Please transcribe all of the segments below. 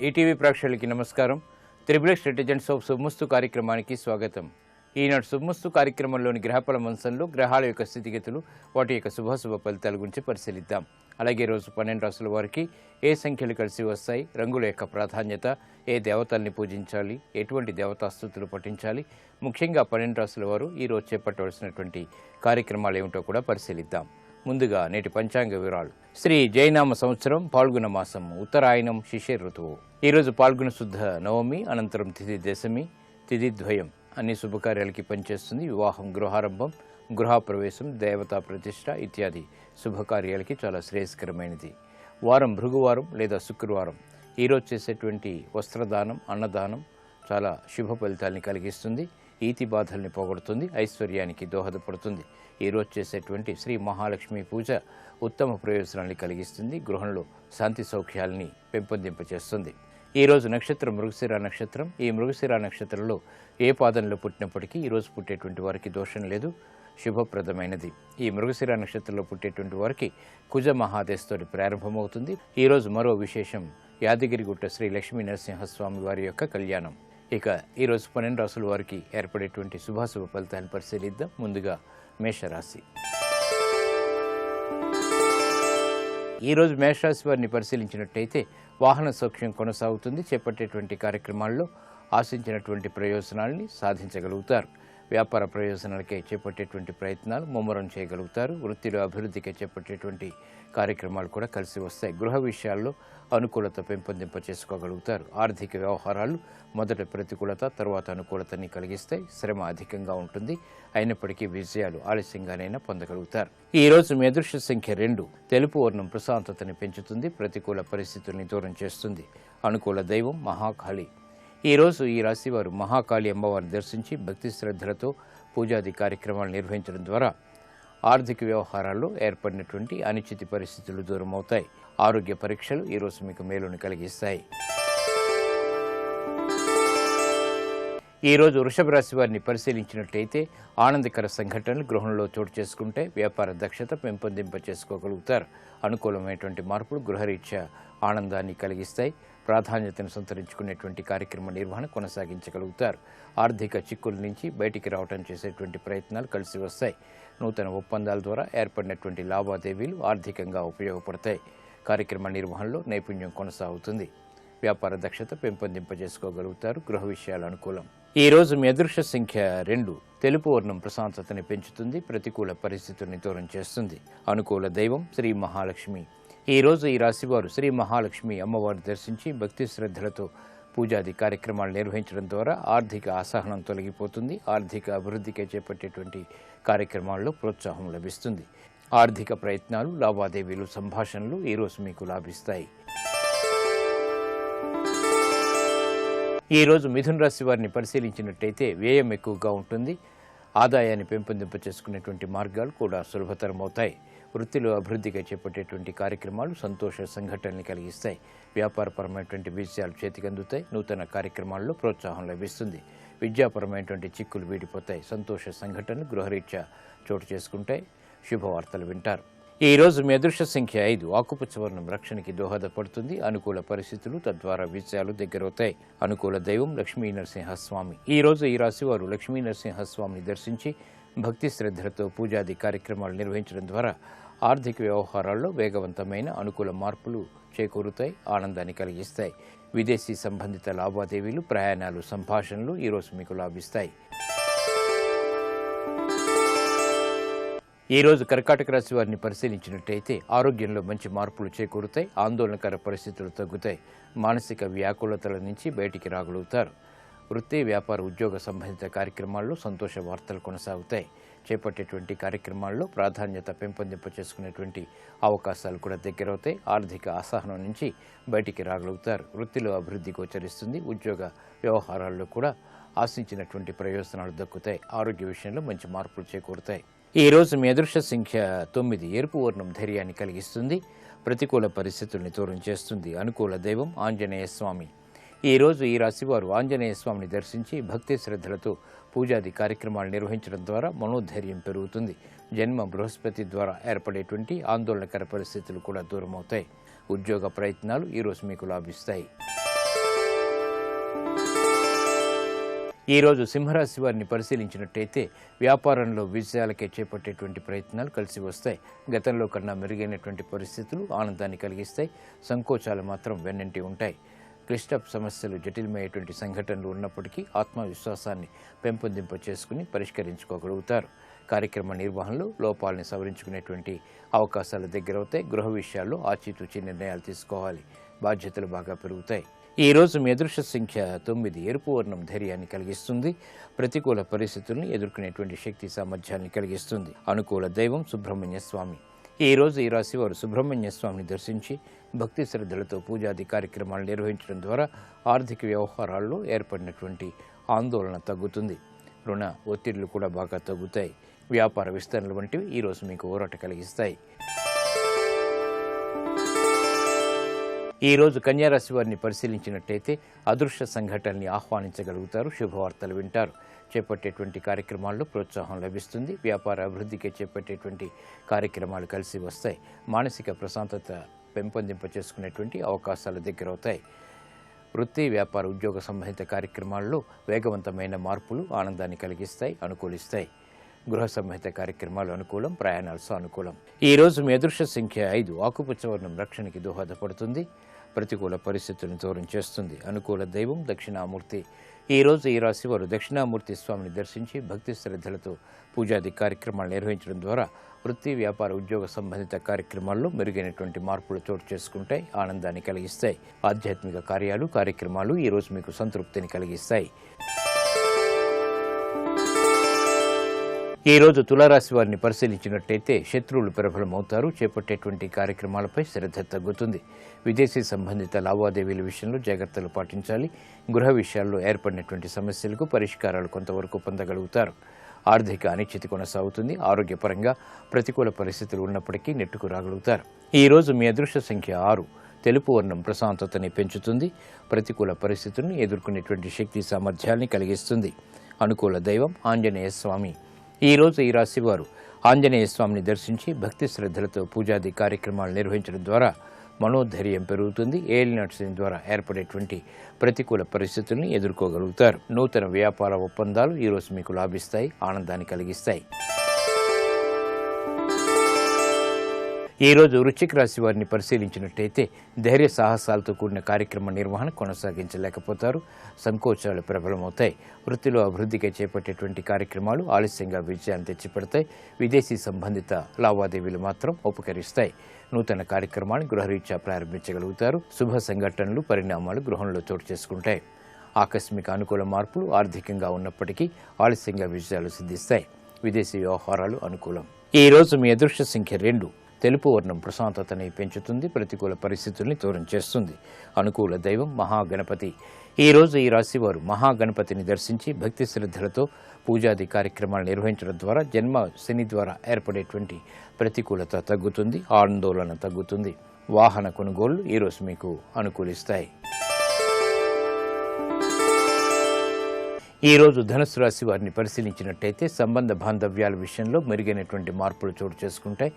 ETV ప్రేక్షకులకి నమస్కారం. Triple స్ట్రాటజెంట్స్ of శుభమస్తు కార్యక్రమానికి స్వాగతం. ఈనాడు శుభమస్తు కార్యక్రమంలోని గ్రహఫల మంచంలో గ్రహాల యొక్క స్థితిగతులు, వాటి యొక్క శుభాశుభ ఫలితాల గురించి పరిశీలిద్దాం. అలాగే రోజు 12 రాసుల వారికి ఏ సంఖ్యలు కలిసి వస్తాయి, రంగుల యొక్క ప్రాధాన్యత, ఏ దేవతల్ని పూజించాలి, ఎటువంటి దేవతాస్తుతులు పఠించాలి, ముఖ్యంగా 12 రాసుల వారు ఈరోజు చేపట్టవలసినటువంటి కార్యక్రమాలు ఏమిటో కూడా పరిశీలిద్దాం. ముందుగా నేటి పంచాంగ వివరాలు. శ్రీ జయనామ సంవత్సరం పాల్గొన మాసం, ఉత్తరాయణం, శిశిర ఋతువు. ఈరోజు పాల్గొన శుద్ధ నవమి, అనంతరం తిథి దశమి, తిథి ద్వయం. అన్ని శుభకార్యాలకి పనిచేస్తుంది. వివాహం, గృహారంభం, గృహప్రవేశం, దేవతా ప్రతిష్ట ఇత్యాది శుభకార్యాలకి చాలా శ్రేయస్కరమైనది. వారం భృగువారం లేదా శుక్రవారం. ఈరోజు చేసేటువంటి వస్త్రదానం, అన్నదానం చాలా శుభ ఫలితాలని కలిగిస్తుంది. ఈతి బాధల్ని పోగొడుతుంది, ఐశ్వర్యానికి దోహదపడుతుంది. ఈరోజు చేసేటువంటి శ్రీ మహాలక్ష్మి పూజ ఉత్తమ ప్రయోజనాన్ని కలిగిస్తుంది. గృహంలో శాంతి సౌఖ్యాలని పెంపొందింపచేస్తుంది. ఈరోజు నక్షత్రం మృగశిర నక్షత్రం. ఈ మృగశిర నక్షత్రంలో ఏ పాదంలో పుట్టినప్పటికీ ఈరోజు పుట్టేటువంటి వారికి దోషం లేదు, శుభప్రదమైనది. ఈ మృగశిర నక్షత్రంలో పుట్టేటువంటి వారికి కుజ మహాదేశతోటి ప్రారంభమవుతుంది. ఈరోజు మరో విశేషం, యాదగిరిగుట్ట శ్రీ లక్ష్మీ నరసింహస్వామి వారి యొక్క కళ్యాణం. ఇక ఈరోజు 12 రాసుల వారికి ఏర్పడేటువంటి శుభాశుభ ఫలితాన్ని పరిశీలిద్దాం. ముందుగా మేషరాశి. ఈరోజు మేషరాశి వారిని పరిశీలించినట్టయితే వాహన సౌఖ్యం కొనసాగుతుంది. చేపట్టేటువంటి కార్యక్రమాల్లో ఆశించినటువంటి ప్రయోజనాల్ని సాధించగలుగుతారు. వ్యాపార ప్రయోజనాలకే చేపట్టేటువంటి ప్రయత్నాలు ముమ్మరం చేయగలుగుతారు. వృత్తిలో అభివృద్ధికి చేపట్టేటువంటి కార్యక్రమాలు కూడా కలిసి వస్తాయి. గృహ విషయాల్లో అనుకూలత పెంపొందింప చేసుకోగలుగుతారు. ఆర్థిక వ్యవహారాలు మొదట ప్రతికూలత, తర్వాత అనుకూలతని కలిగిస్తాయి. శ్రమ అధికంగా ఉంటుంది. అయినప్పటికీ విజయాలు ఆలస్యంగానైనా పొందగలుగుతారు. ఈ రోజు మీ అదృష్ట సంఖ్య 2. తెలుపు వర్ణం ప్రశాంతతని పెంచుతుంది, ప్రతికూల పరిస్థితుల్ని దూరం చేస్తుంది. అనుకూల దైవం మహాకాళి. ఈరోజు ఈ రాశివారు మహాకాళి అమ్మవారిని దర్శించి భక్తి శ్రద్ధలతో పూజాది కార్యక్రమాలు నిర్వహించడం ద్వారా ఆర్థిక వ్యవహారాల్లో ఏర్పడినటువంటి అనిశ్చిత పరిస్థితులు దూరం అవుతాయి. ఆరోగ్య పరీక్షలు ఈరోజు మీకు మేలుని కలిగిస్తాయి. ఈరోజు వృషభ రాశి వారిని పరిశీలించినట్లయితే ఆనందకర సంఘటనలు గృహంలో చోటు చేసుకుంటే వ్యాపార దక్షత పెంపొందింప చేసుకోగలుగుతారు. అనుకూలమైనటువంటి మార్పులు గృహరీత్యా ఆనందాన్ని కలిగిస్తాయి. ప్రాధాన్యతను సంతరించుకునేటువంటి కార్యక్రమ నిర్వహణ కొనసాగించగలుగుతారు. ఆర్థిక చిక్కుల నుంచి బయటికి రావటం చేసేటువంటి ప్రయత్నాలు కలిసి వస్తాయి. నూతన ఒప్పందాల ద్వారా ఏర్పడినటువంటి లావాదేవీలు ఆర్థికంగా ఉపయోగపడతాయి. కార్యక్రమ నిర్వహణలో నైపుణ్యం కొనసాగుతుంది. వ్యాపార దక్షత పెంపొందింపజేసుకోగలుగుతారు. గృహ విషయాలు అనుకూలం. ఈ రోజు మీ అదృష్ట సంఖ్య 2. తెలుపు వర్ణం ప్రశాంతతని పెంచుతుంది, ప్రతికూల పరిస్థితుల్ని దూరం చేస్తుంది. అనుకూల దైవం శ్రీ మహాలక్ష్మి. ఈ రోజు ఈ రాశివారు శ్రీ మహాలక్ష్మి అమ్మవారిని దర్శించి భక్తి శ్రద్ధలతో పూజాది కార్యక్రమాలు నిర్వహించడం ద్వారా ఆర్థిక అసహనం తొలగిపోతుంది. ఆర్థిక అభివృద్ధికి చేపట్టేటువంటి కార్యక్రమాల్లో ప్రోత్సాహం లభిస్తుంది. ఆర్థిక ప్రయత్నాలు, లావాదేవీలు, సంభాషణలు ఈరోజు మీకు లాభిస్తాయి. ఈ రోజు మిథున రాశి వారిని పరిశీలించినట్టయితే వ్యయం ఎక్కువగా ఉంటుంది. ఆదాయాన్ని పెంపొందింప చేసుకునేటువంటి మార్గాలు కూడా సులభతరం అవుతాయి. వృత్తిలో అభివృద్ధిగా చేపట్టేటువంటి కార్యక్రమాలు సంతోష సంఘటనని కలిగిస్తాయి. వ్యాపారపరమైనటువంటి విజయాలు చేతికందుతాయి. నూతన కార్యక్రమాల్లో ప్రోత్సాహం లభిస్తుంది. విద్యాపరమైనటువంటి చిక్కులు వీడిపోతాయి. సంతోష సంఘటనలు గృహరీత్యా చోటు చేసుకుంటాయి. శుభవార్తలు వింటారు. ఈ రోజు మీ అదృష్ట సంఖ్య 5. ఆకుపచ్చ వర్ణం రక్షణకి దోహదపడుతుంది. అనుకూల పరిస్థితులు, తద్వారా విజయాలు దగ్గరవుతాయి. అనుకూల దైవం లక్ష్మీ నరసింహస్వామి. ఈ రోజు ఈ రాశి వారు లక్ష్మీ నరసింహస్వామిని దర్శించి భక్తి శ్రద్ధలతో పూజాది కార్యక్రమాలు నిర్వహించడం ద్వారా ఆర్థిక వ్యవహారాల్లో వేగవంతమైన అనుకూల మార్పులు చేకూరుతాయి. ఆనందాన్ని కలిగిస్తాయి. విదేశీ సంబంధిత లావాదేవీలు, ప్రయాణాలు, సంభాషణలు ఈరోజు మీకు లాభిస్తాయి. ఈ రోజు కర్కాటక రాశి వారిని పరిశీలించినట్టయితే ఆరోగ్యంలో మంచి మార్పులు చేకూరుతాయి. ఆందోళనకర పరిస్థితులు తగ్గుతాయి. మానసిక వ్యాకులతల నుంచి బయటికి రాగలుగుతారు. వృత్తి, వ్యాపార, ఉద్యోగ సంబంధిత కార్యక్రమాల్లో సంతోష వార్తలు కొనసాగుతాయి. చేపట్టేటువంటి కార్యక్రమాల్లో ప్రాధాన్యత పెంపొందింప చేసుకునేటువంటి అవకాశాలు కూడా దగ్గరవుతాయి. ఆర్థిక అసహనం నుంచి బయటికి రాగలుగుతారు. వృత్తిలో అభివృద్ధి గోచరిస్తుంది. ఉద్యోగ వ్యవహారాల్లో కూడా ఆశించినటువంటి ప్రయోజనాలు దక్కుతాయి. ఆరోగ్య విషయంలో మంచి మార్పులు చేకూరుతాయి. ఈ రోజు మీ అదృష్ట సంఖ్య 9. ఎరుపు వర్ణం ధైర్యాన్ని కలిగిస్తుంది, ప్రతికూల పరిస్థితుల్ని దూరం చేస్తుంది. అనుకూల దైవం ఆంజనేయ స్వామి. ఈ రోజు ఈ రాశివారు ఆంజనేయ స్వామిని దర్శించి భక్తి శ్రద్ధలతో పూజాది కార్యక్రమాలు నిర్వహించడం ద్వారా మనోధైర్యం పెరుగుతుంది. జన్మ బృహస్పతి ద్వారా ఏర్పడేటువంటి ఆందోళనకర పరిస్థితులు కూడా దూరమవుతాయి. ఉద్యోగ ప్రయత్నాలు ఈరోజు మీకు లాభిస్తాయి. ఈరోజు సింహరాశి వారిని పరిశీలించినట్టయితే వ్యాపారంలో విజయాలకే చేపట్టేటువంటి ప్రయత్నాలు కలిసి వస్తాయి. గతంలో కన్నా మెరుగైనటువంటి పరిస్థితులు ఆనందాన్ని కలిగిస్తాయి. సంకోచాలు మాత్రం వెన్నంటి ఉంటాయి. క్లిష్ట సమస్యలు, జటిలమైనటువంటి సంఘటనలు ఉన్నప్పటికీ ఆత్మవిశ్వాసాన్ని పెంపొందింప చేసుకుని పరిష్కరించుకోగలుగుతారు. కార్యక్రమ నిర్వహణలో లోపాలని సవరించుకునేటువంటి అవకాశాలు దగ్గరవుతాయి. గృహ విషయాల్లో ఆచితూచి నిర్ణయాలు తీసుకోవాలి. బాధ్యతలు బాగా పెరుగుతాయి. ఈ రోజు మీ అదృష్ట సంఖ్య 9. ఎరుపు వర్ణం ధైర్యాన్ని కలిగిస్తుంది. ప్రతికూల పరిస్థితుల్ని ఎదుర్కొనేటువంటి శక్తి సామర్థ్యాన్ని కలిగిస్తుంది. అనుకూల దైవం సుబ్రహ్మణ్య స్వామి. ఈ రోజు ఈ రాశి వారు సుబ్రహ్మణ్య స్వామిని దర్శించి భక్తి శ్రద్ధలతో పూజాది కార్యక్రమాలు నిర్వహించడం ద్వారా ఆర్థిక వ్యవహారాల్లో ఏర్పడినటువంటి ఆందోళన తగ్గుతుంది. రుణ ఒత్తిళ్లు కూడా బాగా తగ్గుతాయి. వ్యాపార విస్తరణలు వంటివి ఈరోజు మీకు ఊరట కలిగిస్తాయి. ఈ రోజు కన్యారాశి వారిని పరిశీలించినట్టయితే అదృష్ట సంఘటనల్ని ఆహ్వానించగలుగుతారు. శుభవార్తలు వింటారు. చేపట్టేటువంటి కార్యక్రమాల్లో ప్రోత్సాహం లభిస్తుంది. వ్యాపార అభివృద్ధికి చేపట్టేటువంటి కార్యక్రమాలు కలిసి వస్తాయి. మానసిక ప్రశాంతత పెంపొందింప చేసుకునేటువంటి అవకాశాలు దగ్గరవుతాయి. వృత్తి, వ్యాపార, ఉద్యోగ సంబంధిత కార్యక్రమాల్లో వేగవంతమైన మార్పులు ఆనందాన్ని కలిగిస్తాయి, అనుకూలిస్తాయి. గృహ సంబంధిత కార్యక్రమాలు అనుకూలం, ప్రయాణాలు సానుకూలం. ఈ రోజు మీ అదృష్ట సంఖ్య 5. ఆకుపచ్చ వర్ణం రక్షణకి దోహదపడుతుంది. ప్రతికూల పరిస్థితులను దూరం చేస్తుంది. అనుకూల దైవం దక్షిణామూర్తి. ఈ రోజు ఈ రాశి వారు దక్షిణామూర్తి స్వామిని దర్శించి భక్తి శ్రద్ధలతో పూజాది కార్యక్రమాలు నిర్వహించడం ద్వారా వృత్తి, వ్యాపార, ఉద్యోగ సంబంధిత కార్యక్రమాల్లో మెరుగైనటువంటి మార్పులు చోటు చేసుకుంటాయి, ఆనందాన్ని కలిగిస్తాయి. ఆధ్యాత్మిక కార్యక్రమాలు ఈ రోజు మీకు సంతృప్తిని కలిగిస్తాయి. ఈ రోజు తులారాశి వారిని పరిశీలించినట్టయితే శత్రువులు ప్రబలమవుతారు. చేపట్టేటువంటి కార్యక్రమాలపై శ్రద్ధ తగ్గుతుంది. విదేశీ సంబంధిత లావాదేవీల విషయంలో జాగ్రత్తలు పాటించాలి. గృహ విషయాల్లో ఏర్పడినటువంటి సమస్యలకు పరిష్కారాలు కొంతవరకు పొందగలుగుతారు. ఆర్థిక అనిశ్చితి కొనసాగుతుంది. ఆరోగ్యపరంగా ప్రతికూల పరిస్థితులు ఉన్నప్పటికీ నెట్టుకు రాగలుగుతారు. ఈ రోజు మీ అదృష్ట సంఖ్య 6. తెలుపు వర్ణం ప్రశాంతతని పెంచుతుంది. ప్రతికూల పరిస్థితులను ఎదుర్కొనేటువంటి శక్తి సామర్థ్యాన్ని కలిగిస్తుంది. అనుకూల దైవం ఆంజనేయ స్వామి. ఈ రోజు ఈ రాశి వారు ఆంజనేయ స్వామిని దర్శించి భక్తి శ్రద్ధలతో పూజాది కార్యక్రమాలు నిర్వహించడం ద్వారా మనోధైర్యం పెరుగుతుంది. ఏలినాటి శని ద్వారా ఏర్పడేటువంటి ప్రతికూల పరిస్థితుల్ని ఎదుర్కోగలుగుతారు. నూతన వ్యాపార ఒప్పందాలు ఈరోజు మీకు లాభిస్తాయి, ఆనందాన్ని కలిగిస్తాయి. ఈ రోజు వృశ్చిక రాశి వారిని పరిశీలించినట్టయితే ధైర్య సాహసాలతో కూడిన కార్యక్రమ నిర్వహణ కొనసాగించలేకపోతారు. సంకోచాలు ప్రబలమవుతాయి. వృత్తిలో అభివృద్ధికి చేపట్టేటువంటి కార్యక్రమాలు ఆలస్యంగా విజయాన్ని తెచ్చిపెడతాయి. విదేశీ సంబంధిత లావాదేవీలు మాత్రం ఉపకరిస్తాయి. నూతన కార్యక్రమాన్ని గృహరీత్యా ప్రారంభించగలుగుతారు. శుభ సంఘటనలు, పరిణామాలు గృహంలో చోటు చేసుకుంటాయి. ఆకస్మిక అనుకూల మార్పులు ఆర్థికంగా ఉన్నప్పటికీ ఆలస్యంగా విజయాలు సిద్ధిస్తాయి. విదేశీ వ్యవహారాలు అనుకూలం. ఈ రోజు మీ అదృష్ట సంఖ్య 2. తెలుపు వర్ణం ప్రశాంతతని పెంచుతుంది. ప్రతికూల పరిస్థితుల్ని దూరం చేస్తుంది. అనుకూల దైవం మహాగణపతి. ఈ రోజు ఈ రాశి వారు మహాగణపతిని దర్శించి భక్తి శ్రద్ధలతో పూజాది కార్యక్రమాలు నిర్వహించడం ద్వారా జన్మ శని ద్వారా ఏర్పడేటువంటి ప్రతికూలత తగ్గుతుంది, ఆందోళన తగ్గుతుంది. వాహన కొనుగోళ్లు ఈరోజు మీకు అనుకూలిస్తాయి. ఈ రోజు ధనుసు రాశి వారిని పరిశీలించినట్టయితే సంబంధ బాంధవ్యాల విషయంలో మెరుగైనటువంటి మార్పులు చోటు చేసుకుంటాయి.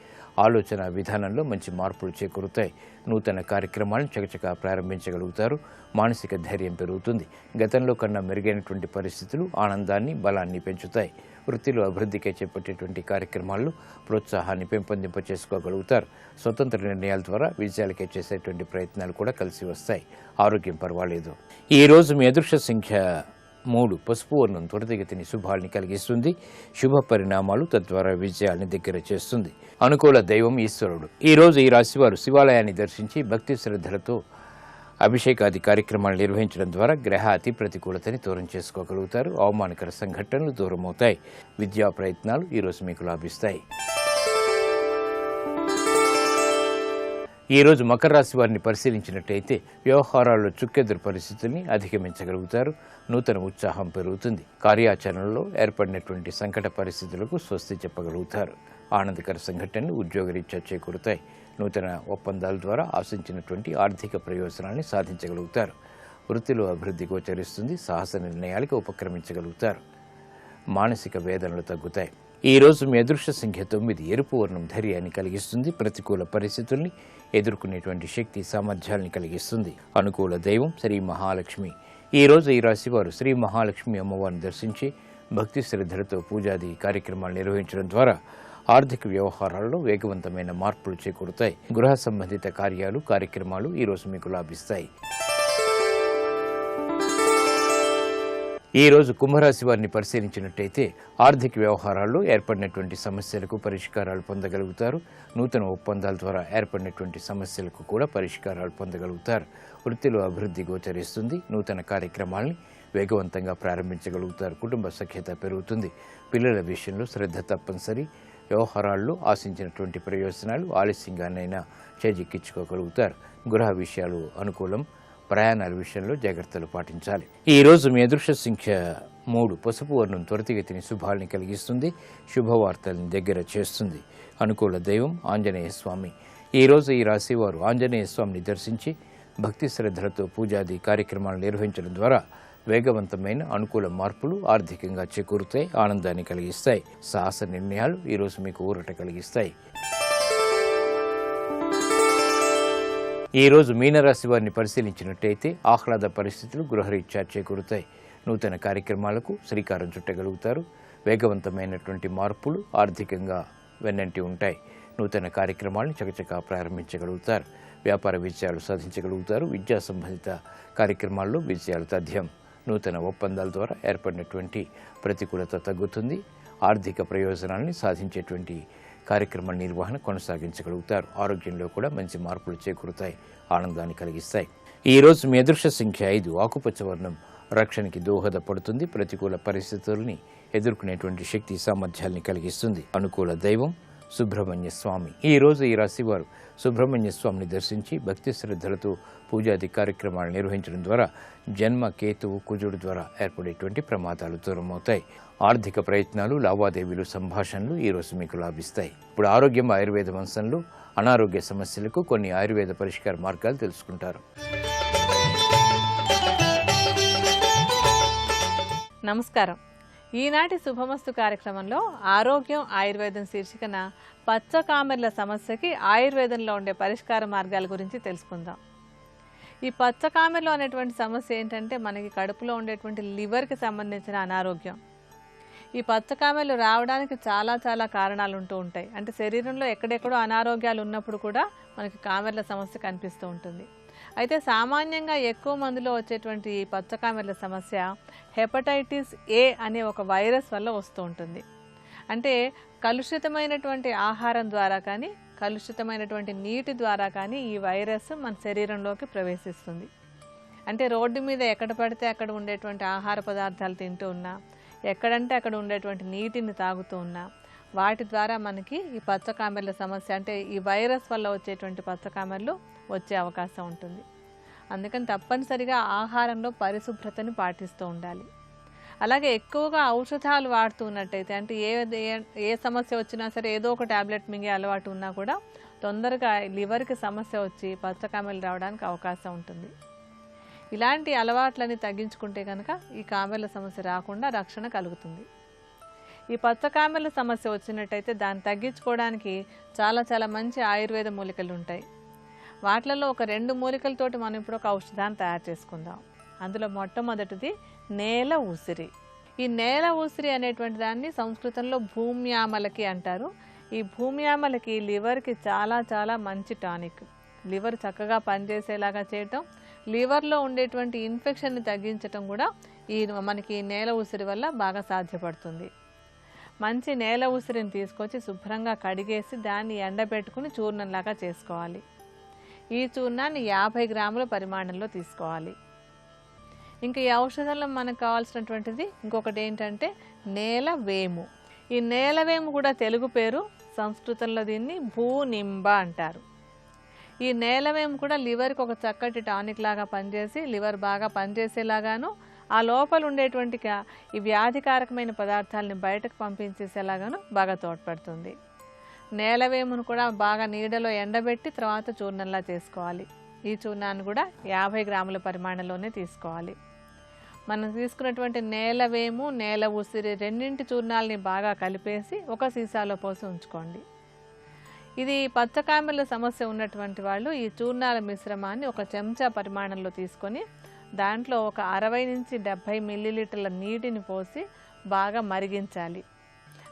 ఆలోచన విధానంలో మంచి మార్పులు చేకూరుతాయి. నూతన కార్యక్రమాలను చకచకా ప్రారంభించగలుగుతారు. మానసిక ధైర్యం పెరుగుతుంది. గతంలో కన్నా మెరుగైనటువంటి పరిస్థితులు ఆనందాన్ని, బలాన్ని పెంచుతాయి. వృత్తిలో అభివృద్ధికి చేపట్టేటువంటి కార్యక్రమాల్లో ప్రోత్సాహాన్ని పెంపొందింప చేసుకోగలుగుతారు. స్వతంత్ర నిర్ణయాల ద్వారా విజయాలకే చేసేటువంటి ప్రయత్నాలు కూడా కలిసి వస్తాయి. ఆరోగ్యం పర్వాలేదు. ఈ రోజు మీ అదృష్ట సంఖ్య 3. పసుపు వర్ణం త్వరితగతిని శుభాల్ని కలిగిస్తుంది. శుభ పరిణామాలు తద్వారా విజయాల్ని దగ్గర చేస్తుంది. అనుకూల దైవం ఈశ్వరుడు. ఈ రోజు ఈ రాశివారు శివాలయాన్ని దర్శించి భక్తి శ్రద్ధలతో అభిషేకాది కార్యక్రమాలు నిర్వహించడం ద్వారా గ్రహ అతి ప్రతికూలతని దూరం చేసుకోగలుగుతారు. అవమానకర సంఘటనలు దూరమవుతాయి. విద్యా ప్రయత్నాలు ఈరోజు మీకు లాభిస్తాయి. ఈ రోజు మకర రాశి వారిని పరిశీలించినట్టయితే వ్యవహారాల్లో చుక్కెదురు పరిస్థితుల్ని అధిగమించగలుగుతారు. నూతన ఉత్సాహం పెరుగుతుంది. కార్యాచరణలో ఏర్పడినటువంటి సంకట పరిస్థితులకు స్వస్తి చెప్పగలుగుతారు. ఆనందకర సంఘటనలు ఉద్యోగరీత్యా చేకూరుతాయి. నూతన ఒప్పందాల ద్వారా ఆశించినటువంటి ఆర్థిక ప్రయోజనాన్ని సాధించగలుగుతారు. వృత్తిలో అభివృద్ధి గోచరిస్తుంది. సాహస నిర్ణయాలకు ఉపక్రమించగలుగుతారు. మానసిక వేదనలు తగ్గుతాయి. ఈ రోజు మీ అదృష్ట సంఖ్య 9. ఎరుపు వర్ణం ధైర్యాన్ని కలిగిస్తుంది. ప్రతికూల పరిస్థితుల్ని ఎదుర్కొనేటువంటి శక్తి సామర్థ్యాల్ని కలిగిస్తుంది. అనుకూల దైవం శ్రీ మహాలక్ష్మి. ఈరోజు ఈ రాశి వారు శ్రీ మహాలక్ష్మి అమ్మవారిని దర్శించి భక్తి శ్రద్ధలతో పూజాది కార్యక్రమాలు నిర్వహించడం ద్వారా ఆర్థిక వ్యవహారాల్లో వేగవంతమైన మార్పులు చేకూరుతాయి. గృహ సంబంధిత కార్యక్రమాలు ఈరోజు మీకు లాభిస్తాయి. ఈరోజు కుంభరాశి వారిని పరిశీలించినట్టయితే ఆర్థిక వ్యవహారాల్లో ఏర్పడినటువంటి సమస్యలకు పరిష్కారాలు పొందగలుగుతారు. నూతన ఒప్పందాల ద్వారా ఏర్పడినటువంటి సమస్యలకు కూడా పరిష్కారాలు పొందగలుగుతారు. వృత్తిలో అభివృద్ధి గోచరిస్తుంది. నూతన కార్యక్రమాల్ని వేగవంతంగా ప్రారంభించగలుగుతారు. కుటుంబ సఖ్యత పెరుగుతుంది. పిల్లల విషయంలో శ్రద్ధ తప్పనిసరి. వ్యవహారాల్లో ఆశించినటువంటి ప్రయోజనాలు ఆలస్యంగానైనా చేజిక్కించుకోగలుగుతారు. గృహ విషయాలు అనుకూలం. ప్రయాణాల విషయంలో జాగ్రత్తలు పాటించాలి. ఈ రోజు మీ అదృష్ట సంఖ్య 3. పసుపు వర్ణం త్వరితగతిని శుభాల్ని కలిగిస్తుంది. శుభవార్తల్ని దగ్గర చేస్తుంది. అనుకూల దైవం ఆంజనేయ స్వామి. ఈ రోజు ఈ రాశి వారు ఆంజనేయ స్వామిని దర్శించి భక్తి శ్రద్ధలతో పూజాది కార్యక్రమాలు నిర్వహించడం ద్వారా వేగవంతమైన అనుకూల మార్పులు ఆర్థికంగా చేకూరుతాయి. ఆనందాన్ని కలిగిస్తాయి. సాహస నిర్ణయాలు ఈరోజు మీకు ఊరట కలిగిస్తాయి. ఈ రోజు మీనరాశి వారిని పరిశీలించినట్టయితే ఆహ్లాద పరిస్థితులు గృహరీత్యా చేకూరుతాయి. నూతన కార్యక్రమాలకు శ్రీకారం చుట్టగలుగుతారు. వేగవంతమైనటువంటి మార్పులు ఆర్థికంగా వెన్నంటి ఉంటాయి. నూతన కార్యక్రమాలను చకచకా ప్రారంభించగలుగుతారు. వ్యాపార విజయాలు సాధించగలుగుతారు. విద్యా సంబంధిత కార్యక్రమాల్లో విజయాలు తథ్యం. నూతన ఒప్పందాల ద్వారా ఏర్పడినటువంటి ప్రతికూలత తగ్గుతుంది. ఆర్థిక ప్రయోజనాల్ని సాధించేటువంటి కార్యక్రమ నిర్వహణ కొనసాగించగలుగుతారు. ఆరోగ్యంలో కూడా మంచి మార్పులు చేకూరుతాయి. ఆనందాన్ని కలిగిస్తాయి. ఈ రోజు మీ అదృష్ట సంఖ్య 5. ఆకుపచ్చ వర్ణం రక్షణకి దోహదపడుతుంది. ప్రతికూల పరిస్థితుల్ని ఎదుర్కొనేటువంటి శక్తి సామర్థ్యాల్ని కలిగిస్తుంది. అనుకూల దైవం సుబ్రహ్మణ్య స్వామి. ఈ రోజు ఈ రాశి వారు సుబ్రహ్మణ్య స్వామిని దర్శించి భక్తి శ్రద్ధలతో పూజాది కార్యక్రమాలు నిర్వహించడం ద్వారా జన్మ కేతువు కుజుడు ద్వారా ఏర్పడేటువంటి ప్రమాదాలు దూరమవుతాయి. ఆర్థిక ప్రయత్నాలు లావాదేవీలు సంభాషణలు ఈరోజు మీకు లాభిస్తాయి. ఇప్పుడు ఆరోగ్యం ఆయుర్వేద వంశంలో అనారోగ్య సమస్యలకు కొన్ని ఆయుర్వేద పరిష్కార మార్గాలు తెలుసుకుంటారు. నమస్కారం. ఈనాటి శుభమస్తు కార్యక్రమంలో ఆరోగ్యం ఆయుర్వేదం శీర్షికన పచ్చకామెర్ల సమస్యకి ఆయుర్వేదంలో ఉండే పరిష్కార మార్గాల గురించి తెలుసుకుందాం. ఈ పచ్చకామెర్లు అనేటువంటి సమస్య ఏంటంటే మనకి కడుపులో ఉండేటువంటి లివర్కి సంబంధించిన అనారోగ్యం. ఈ పచ్చకామెర్లు రావడానికి చాలా కారణాలు ఉంటూ ఉంటాయి. అంటే శరీరంలో ఎక్కడెక్కడో అనారోగ్యాలు ఉన్నప్పుడు కూడా మనకి కామెర్ల సమస్య కనిపిస్తూ ఉంటుంది. అయితే సామాన్యంగా ఎక్కువ మందిలో వచ్చేటువంటి ఈ పచ్చకామెర్ల సమస్య హెపటైటిస్ ఏ అనే ఒక వైరస్ వల్ల వస్తూ ఉంటుంది. అంటే కలుషితమైనటువంటి ఆహారం ద్వారా కానీ కలుషితమైనటువంటి నీటి ద్వారా కానీ ఈ వైరస్ మన శరీరంలోకి ప్రవేశిస్తుంది. అంటే రోడ్డు మీద ఎక్కడ పడితే అక్కడ ఉండేటువంటి ఆహార పదార్థాలు తింటూ ఉన్నా, ఎక్కడంటే అక్కడ ఉండేటువంటి నీటిని తాగుతూ ఉన్నా వాటి ద్వారా మనకి ఈ పచ్చకామెర్ల సమస్య అంటే ఈ వైరస్ వల్ల వచ్చేటువంటి పచ్చకామెర్లు వచ్చే అవకాశం ఉంటుంది. అందుకని తప్పనిసరిగా ఆహారంలో పరిశుభ్రతని పాటిస్తూ ఉండాలి. అలాగే ఎక్కువగా ఔషధాలు వాడుతూ ఉన్నట్టయితే అంటే ఏ సమస్య వచ్చినా సరే ఏదో ఒక టాబ్లెట్ మింగే అలవాటు ఉన్నా కూడా తొందరగా లివర్కి సమస్య వచ్చి పచ్చకామెర్లు రావడానికి అవకాశం ఉంటుంది. ఇలాంటి అలవాట్లని తగ్గించుకుంటే కనుక ఈ కామెర్ల సమస్య రాకుండా రక్షణ కలుగుతుంది. ఈ పచ్చకామెర్ల సమస్య వచ్చినట్టయితే దాన్ని తగ్గించుకోవడానికి చాలా మంచి ఆయుర్వేద మూలికలు ఉంటాయి. వాటిలలో ఒక 2 మూలికలతోటి మనం ఇప్పుడు ఒక ఔషధాన్ని తయారు చేసుకుందాం. అందులో మొట్టమొదటిది నేల ఉసిరి. ఈ నేల ఉసిరి అనేటువంటి దాన్ని సంస్కృతంలో భూమ్యామలకి అంటారు. ఈ భూమ్యామలకి లివర్కి చాలా మంచి టానిక్. లివర్ చక్కగా పనిచేసేలాగా చేయటం, లివర్లో ఉండేటువంటి ఇన్ఫెక్షన్ని తగ్గించటం కూడా మనకి నేల ఉసిరి వల్ల బాగా సాధ్యపడుతుంది. మంచి నేల ఉసిరిని తీసుకొచ్చి శుభ్రంగా కడిగేసి దాన్ని ఎండబెట్టుకుని చూర్ణంలాగా చేసుకోవాలి. ఈ చూర్ణాన్ని 50 గ్రాముల పరిమాణంలో తీసుకోవాలి. ఇంకా ఈ ఔషధంలో మనకు కావాల్సినటువంటిది ఇంకొకటి ఏంటంటే నేల వేము. ఈ నేల వేము కూడా తెలుగు పేరు, సంస్కృతంలో దీన్ని భూనింబ అంటారు. ఈ నేలవేము కూడా లివర్కి ఒక చక్కటి టానిక్ లాగా పనిచేసి లివర్ బాగా పనిచేసేలాగాను ఆ లోపల ఉండేటువంటి ఈ వ్యాధికారకమైన పదార్థాలని బయటకు పంపించేసేలాగాను బాగా తోడ్పడుతుంది. నేలవేమును కూడా బాగా నీడలో ఎండబెట్టి తర్వాత చూర్ణంలా చేసుకోవాలి. ఈ చూర్ణాన్ని కూడా 50 గ్రాముల పరిమాణంలోనే తీసుకోవాలి. మనం తీసుకున్నటువంటి నేలవేము నేల ఉసిరి రెండింటి చూర్ణాలని బాగా కలిపేసి ఒక సీసాలో పోసి ఉంచుకోండి. ఇది పచ్చకామెర్ల సమస్య ఉన్నటువంటి వాళ్ళు ఈ చూర్ణాల మిశ్రమాన్ని ఒక చెంచా పరిమాణంలో తీసుకొని దాంట్లో ఒక 60 నుంచి 70 మిల్లీలీటర్ల నీటిని పోసి బాగా మరిగించాలి.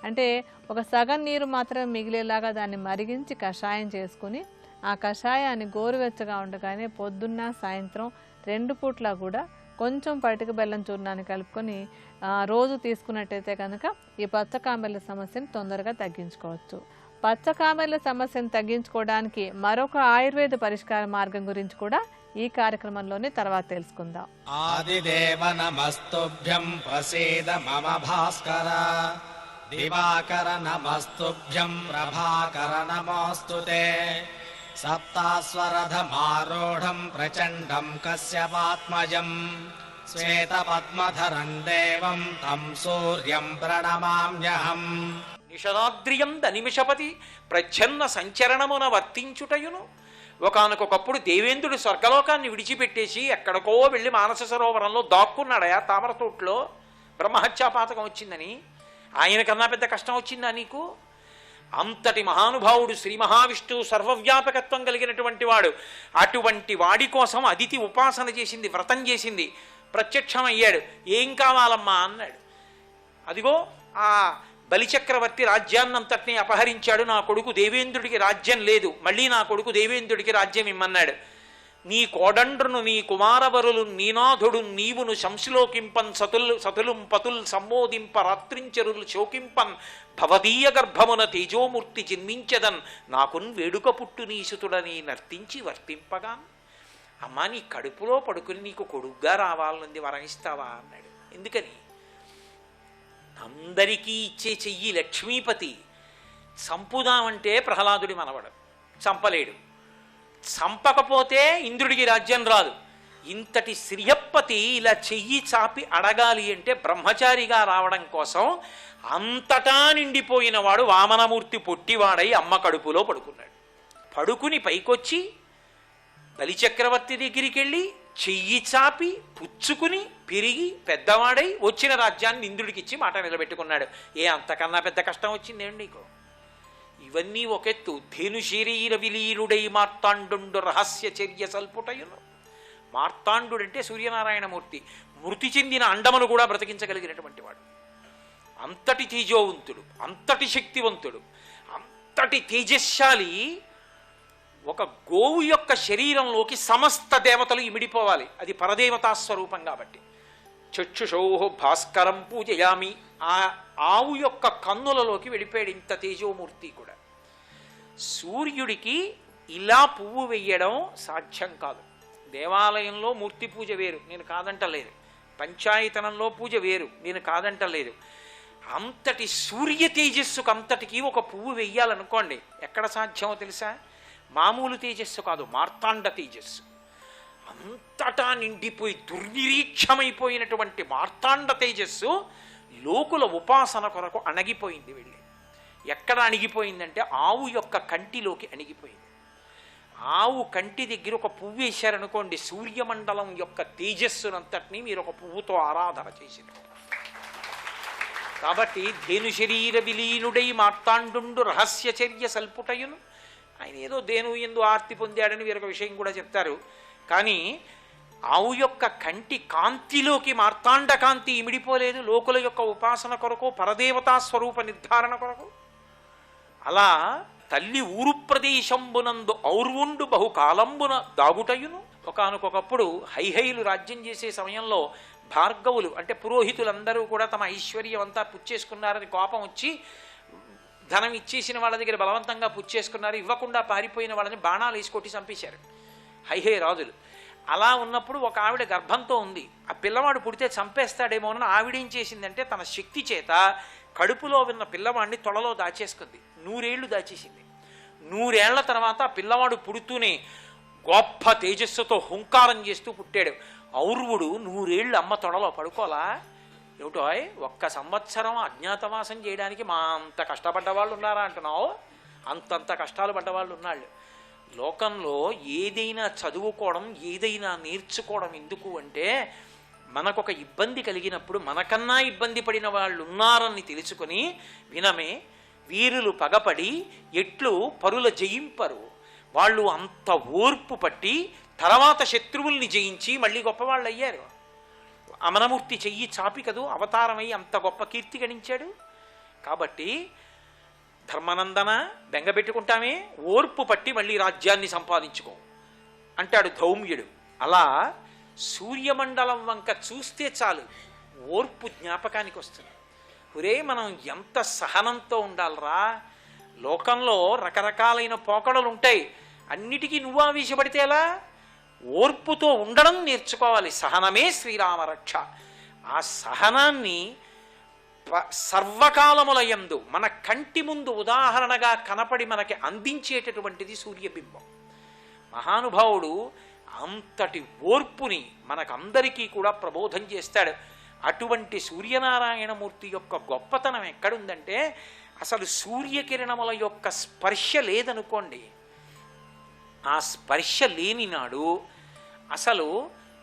అంటే ఒక సగం నీరు మాత్రమే మిగిలేలాగా దాన్ని మరిగించి కషాయం చేసుకుని ఆ కషాయాన్ని గోరువెచ్చగా ఉండగానే పొద్దున్న సాయంత్రం 2 పూట్ల కూడా కొంచెం పటిక బెల్లం చూర్ణాన్ని కలుపుకొని రోజు తీసుకున్నట్టయితే కనుక ఈ పచ్చకామెర్ల సమస్యను తొందరగా తగ్గించుకోవచ్చు. పచ్చకామెర్ల సమస్యను తగ్గించుకోవడానికి మరొక ఆయుర్వేద పరిష్కార మార్గం గురించి కూడా ఈ కార్యక్రమంలోనే తర్వాత తెలుసుకుందాం. ఆదిదేవ నమస్తుభ్యం ప్రసీద మమ భాస్కర, దివాకర నమస్తుభ్యం ప్రభాకర నమోస్తుతే. సప్తాస్వరథమారూఢం ప్రచండం కశ్యపాత్మజం, శ్వేతపద్మధరం దేవం తం సూర్యం ప్రణమామ్యహం. నిషదాద్రియంద నిమిషపతి ప్రచ్ఛన్న సంచరణమున వర్తించుటయును. ఒకానొకప్పుడు దేవేంద్రుడు స్వర్గలోకాన్ని విడిచిపెట్టేసి ఎక్కడికో వెళ్ళి మానస సరోవరంలో దాక్కున్నాడయా తామరతోట్లో. బ్రహ్మహత్యాపాతకం వచ్చిందని. ఆయన కన్నా పెద్ద కష్టం వచ్చిందా నీకు? అంతటి మహానుభావుడు శ్రీ మహావిష్ణువు సర్వవ్యాపకత్వం కలిగినటువంటి వాడు. అటువంటి వాడి కోసం అదితి ఉపాసన చేసింది, వ్రతం చేసింది. ప్రత్యక్షం అయ్యాడు. ఏం కావాలమ్మా అన్నాడు. అదిగో ఆ బలిచక్రవర్తి రాజ్యాన్నంతటినీ అపహరించాడు. నా కొడుకు దేవేంద్రుడికి రాజ్యం లేదు, మళ్ళీ నా కొడుకు దేవేంద్రుడికి రాజ్యం ఇమ్మన్నాడు. నీ కోడండ్రును నీ కుమారవరులు నీనాథుడు నీవును శంశ్లోకింపన్ సతులుం పతుల్ సంబోధింప రాత్రించరులు శోకింపన్ భవదీయ గర్భమున తేజోమూర్తి జన్మించదన్ నాకున్ వేడుక పుట్టు నీసుతుడని నర్తించి వర్తింపగాన్. అమ్మా నీ కడుపులో పడుకుని నీకు కొడుగ్గా రావాలనుంది, వరమిస్తావా అన్నాడు. ఎందుకని? అందరికీ ఇచ్చే చెయ్యి లక్ష్మీపతి. చంపుదామంటే ప్రహ్లాదుడి మనవడు, చంపలేడు. చంపకపోతే ఇంద్రుడికి రాజ్యం రాదు. ఇంతటి శ్రియప్పతి ఇలా చెయ్యి చాపి అడగాలి అంటే బ్రహ్మచారిగా రావడం కోసం అంతటా నిండిపోయిన వాడు వామనమూర్తి పొట్టివాడై అమ్మ కడుపులో పడుకున్నాడు. పడుకుని పైకొచ్చి బలిచక్రవర్తి దగ్గరికి వెళ్ళి చెయ్యి చాపి పుచ్చుకుని పెరిగి పెద్దవాడై వచ్చిన రాజ్యాన్ని ఇంద్రుడికి ఇచ్చి మాట నిలబెట్టుకున్నాడు. అంతకన్నా పెద్ద కష్టం వచ్చిందేంటి నీకు? ఇవన్నీ ఒకెత్తు. ధేను శరీర విలీనుడై మార్తాండు రహస్య చర్య సల్పుటయును. మార్తాండుడంటే సూర్యనారాయణమూర్తి. మృతి చెందిన అండమును కూడా బ్రతికించగలిగినటువంటి వాడు. అంతటి తేజోవంతుడు, అంతటి శక్తివంతుడు, అంతటి తేజశాలి. ఒక గోవు యొక్క శరీరంలోకి సమస్త దేవతలు ఇమిడిపోవాలి. అది పరదేవతా స్వరూపం కాబట్టి. చక్షుషోః భాస్కరం పూజయామి. ఆ ఆవు యొక్క కన్నులలోకి వెళ్ళిపోయాడు ఇంత తేజోమూర్తి కూడా. సూర్యుడికి ఇలా పువ్వు వెయ్యడం సాధ్యం కాదు. దేవాలయంలో మూర్తి పూజ వేరు, నేను కాదంటలేదు. పంచాయతనంలో పూజ వేరు, నేను కాదంటలేదు. అంతటి సూర్య తేజస్సుకు అంతటికి ఒక పువ్వు వెయ్యాలనుకోండి, ఎక్కడ సాధ్యమో తెలుసా? మామూలు తేజస్సు కాదు, మార్తాండ తేజస్సు. అంతటా నిండిపోయి దుర్నిరీక్షమైపోయినటువంటి మార్తాండ తేజస్సు లోకుల ఉపాసన కొరకు అణగిపోయింది. వెళ్ళి ఎక్కడ అణిగిపోయిందంటే ఆవు యొక్క కంటిలోకి అణిగిపోయింది. ఆవు కంటి దగ్గర ఒక పువ్వు వేశారనుకోండి, సూర్యమండలం యొక్క తేజస్సునంతటినీ మీరు ఒక పువ్వుతో ఆరాధన చేసినట్టు. కాబట్టి ధేను శరీర విలీనుడై మార్తాండు రహస్య చర్య సల్పుటయును. ఆయన ఏదో ధేను ఎందు ఆర్తి పొందాడని వీరొక విషయం కూడా చెప్తారు. కానీ ఆవు యొక్క కంటి కాంతిలోకి మార్తాండ కాంతి ఇమిడిపోలేదు లోకుల యొక్క ఉపాసన కొరకు, పరదేవతా స్వరూప నిర్ధారణ కొరకు. అలా తల్లి ఊరు ప్రదేశంబునందు ఔర్వుండు బహుకాలంబున దాగుటయును. ఒకానొకప్పుడు హైహైలు రాజ్యం చేసే సమయంలో భార్గవులు అంటే పురోహితులందరూ కూడా తమ ఐశ్వర్యం అంతా పుచ్చేసుకున్నారని కోపం వచ్చి ధనం ఇచ్చేసిన వాళ్ళ దగ్గర బలవంతంగా పుచ్చేసుకున్నారు. ఇవ్వకుండా పారిపోయిన వాళ్ళని బాణాలు వేసి కొట్టి చంపేశారు హైహై రాజులు. అలా ఉన్నప్పుడు ఒక ఆవిడ గర్భంతో ఉంది. ఆ పిల్లవాడు పుడితే చంపేస్తాడేమోనని ఆవిడేం చేసిందంటే తన శక్తి చేత కడుపులో ఉన్న పిల్లవాడిని తొడలో దాచేసుకుంది. 100 ఏళ్ళు దాచేసింది. 100 ఏళ్ల తర్వాత ఆ పిల్లవాడు పుడుతూనే గొప్ప తేజస్సుతో హుంకారం చేస్తూ పుట్టాడు. ఔర్వుడు 100 ఏళ్ళు అమ్మ తొడలో పడుకోలా? ఏమిటో 1 సంవత్సరం అజ్ఞాతవాసం చేయడానికి మా అంత కష్టపడ్డ వాళ్ళు ఉన్నారా అంటున్నావు? అంతంత కష్టాలు పడ్డవాళ్ళు ఉన్నాళ్ళు. లోకంలో ఏదైనా చదువుకోవడం, ఏదైనా నేర్చుకోవడం ఎందుకు అంటే మనకొక ఇబ్బంది కలిగినప్పుడు మనకన్నా ఇబ్బంది పడిన వాళ్ళు ఉన్నారని తెలుసుకొని వినమే వీరులు పగపడి ఎట్లు పరుల జయింపరు. వాళ్ళు అంత ఓర్పు పట్టి తర్వాత శత్రువుల్ని జయించి మళ్ళీ గొప్పవాళ్ళు అయ్యారు. అమనమూర్తి చెయ్యి చాపి కదూ అవతారమై అంత గొప్ప కీర్తి గణించాడు. కాబట్టి ధర్మనందన బెంగబెట్టుకుంటామే, ఓర్పు పట్టి మళ్ళీ రాజ్యాన్ని సంపాదించుకో అంటాడు ధౌమ్యుడు. అలా సూర్యమండలం వంక చూస్తే చాలు ఓర్పు జ్ఞాపకానికి వస్తుంది. ఒరే మనం ఎంత సహనంతో ఉండాలరా, లోకంలో రకరకాలైన పోకడలు ఉంటాయి, అన్నిటికీ నువ్వు ఆవేశపడితే ఎలా? ఓర్పుతో ఉండడం నేర్చుకోవాలి. సహనమే శ్రీరామరక్ష. ఆ సహనాన్ని సర్వకాలములయందు మన కంటి ముందు ఉదాహరణగా కనపడి మనకి అందించేటటువంటిది సూర్యబింబం. మహానుభావుడు అంతటి ఓర్పుని మనకందరికీ కూడా ప్రబోధం చేస్తాడు. అటువంటి సూర్యనారాయణమూర్తి యొక్క గొప్పతనం ఎక్కడుందంటే, అసలు సూర్యకిరణముల యొక్క స్పర్శ లేదనుకోండి, ఆ స్పర్శ లేని నాడు అసలు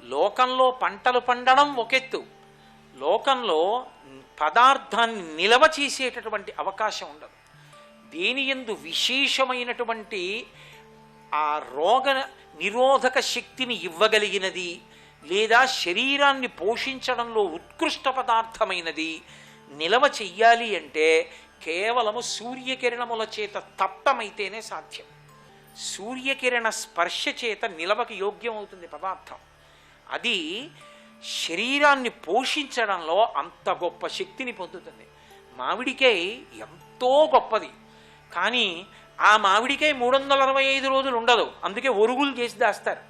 లోకంలో పంటలు పండడం ఒకెత్తు, లోకంలో పదార్థాన్ని నిలవ చేసేటటువంటి అవకాశం ఉండదు. దేని యందు విశేషమైనటువంటి ఆ రోగ నిరోధక శక్తిని ఇవ్వగలిగినది, లేదా శరీరాన్ని పోషించడంలో ఉత్కృష్ట పదార్థమైనది నిలవ చెయ్యాలి అంటే కేవలము సూర్యకిరణముల చేత తప్తమైతేనే సాధ్యం. సూర్యకిరణ స్పర్శ చేత నిలవకి యోగ్యం అవుతుంది పదార్థం. అది శరీరాన్ని పోషించడంలో అంత గొప్ప శక్తిని పొందుతుంది. మామిడికాయ ఎంతో గొప్పది, కానీ ఆ మామిడికాయ 365 రోజులు ఉండదు. అందుకే ఒరుగులు చేసి దాస్తారు.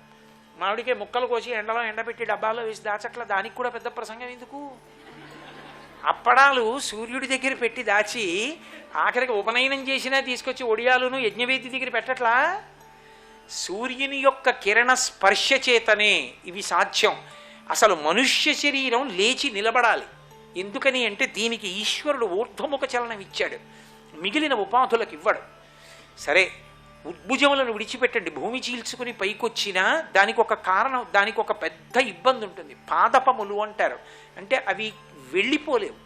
మామిడికాయ ముక్కలు కోసి ఎండలో ఎండబెట్టి డబ్బాలో వేసి దాచట్ల, దానికి కూడా పెద్ద ప్రసంగం ఎందుకు? అప్పడాలు సూర్యుడి దగ్గర పెట్టి దాచి ఆఖరికి ఉపనయనం చేసినా తీసుకొచ్చి ఒడియాలును యజ్ఞవేది దగ్గర పెట్టట్లా. సూర్యుని యొక్క కిరణ స్పర్శ చేతనే ఇవి సాధ్యం. అసలు మనుష్య శరీరం లేచి నిలబడాలి. ఎందుకని అంటే దీనికి ఈశ్వరుడు ఊర్ధ్వముఖ చలనం ఇచ్చాడు, మిగిలిన ఉపాధులకు ఇవ్వడు. సరే, ఉద్భుజములను విడిచిపెట్టండి, భూమి చీల్చుకుని పైకొచ్చినా దానికి ఒక కారణం, దానికి ఒక పెద్ద ఇబ్బంది ఉంటుంది. పాదపములు అంటారు, అంటే అవి వెళ్ళిపోలేవు.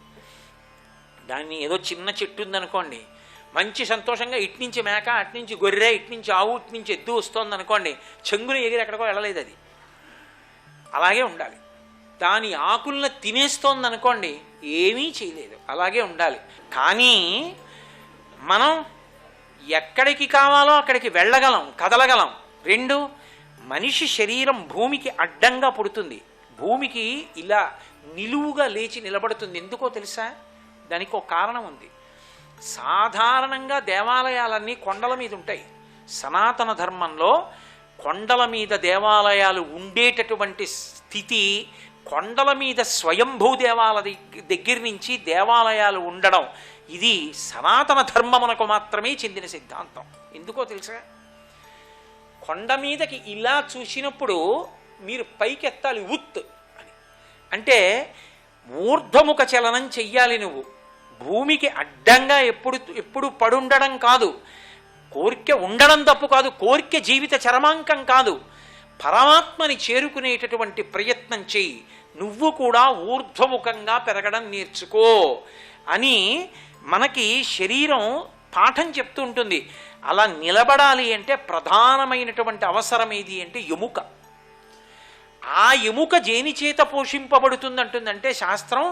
దాన్ని ఏదో చిన్న చెట్టు ఉందనుకోండి, మంచి సంతోషంగా ఇట్నుంచి మేక, అట్నుంచి గొర్రె, ఇట్నుంచి ఆవు, ఇట్నుంచి ఎద్దు వస్తుంది అనుకోండి, చెంగుని ఎగిరి ఎక్కడికో వెళ్ళలేదు. అది అలాగే ఉండాలి. దాని ఆకులను తినేస్తోంది అనుకోండి, ఏమీ చేయలేదు, అలాగే ఉండాలి. కానీ మనం ఎక్కడికి కావాలో అక్కడికి వెళ్ళగలం, కదలగలం. రెండు, మనిషి శరీరం భూమికి అడ్డంగా పుడుతుంది, భూమికి ఇలా నిలువుగా లేచి నిలబడుతుంది. ఎందుకో తెలుసా? దానికి ఒక కారణం ఉంది. సాధారణంగా దేవాలయాలన్నీ కొండల మీద ఉంటాయి. సనాతన ధర్మంలో కొండల మీద దేవాలయాలు ఉండేటటువంటి స్థితి, కొండల మీద స్వయంభూ దగ్గర నుంచి దేవాలయాలు ఉండడం, ఇది సనాతన ధర్మమునకు మాత్రమే చెందిన సిద్ధాంతం. ఎందుకో తెలుసా? కొండ మీదకి ఇలా చూసినప్పుడు మీరు పైకెత్తాలి ఉత్ అని, అంటే ఊర్ధ్వముఖ చలనం చెయ్యాలి. నువ్వు భూమికి అడ్డంగా ఎప్పుడు పడుండడం కాదు. కోరిక ఉండడం తప్పు కాదు, కోరిక జీవిత చరమాంకం కాదు. పరమాత్మని చేరుకునేటటువంటి ప్రయత్నం చెయ్యి. నువ్వు కూడా ఊర్ధ్వముఖంగా పెరగడం నేర్చుకో అని మనకి శరీరం పాఠం చెప్తూ ఉంటుంది. అలా నిలబడాలి అంటే ప్రధానమైనటువంటి అవసరం ఏది అంటే ఎముక. ఆ ఎముక దేని చేత పోషింపబడుతుందంటుందంటే శాస్త్రం,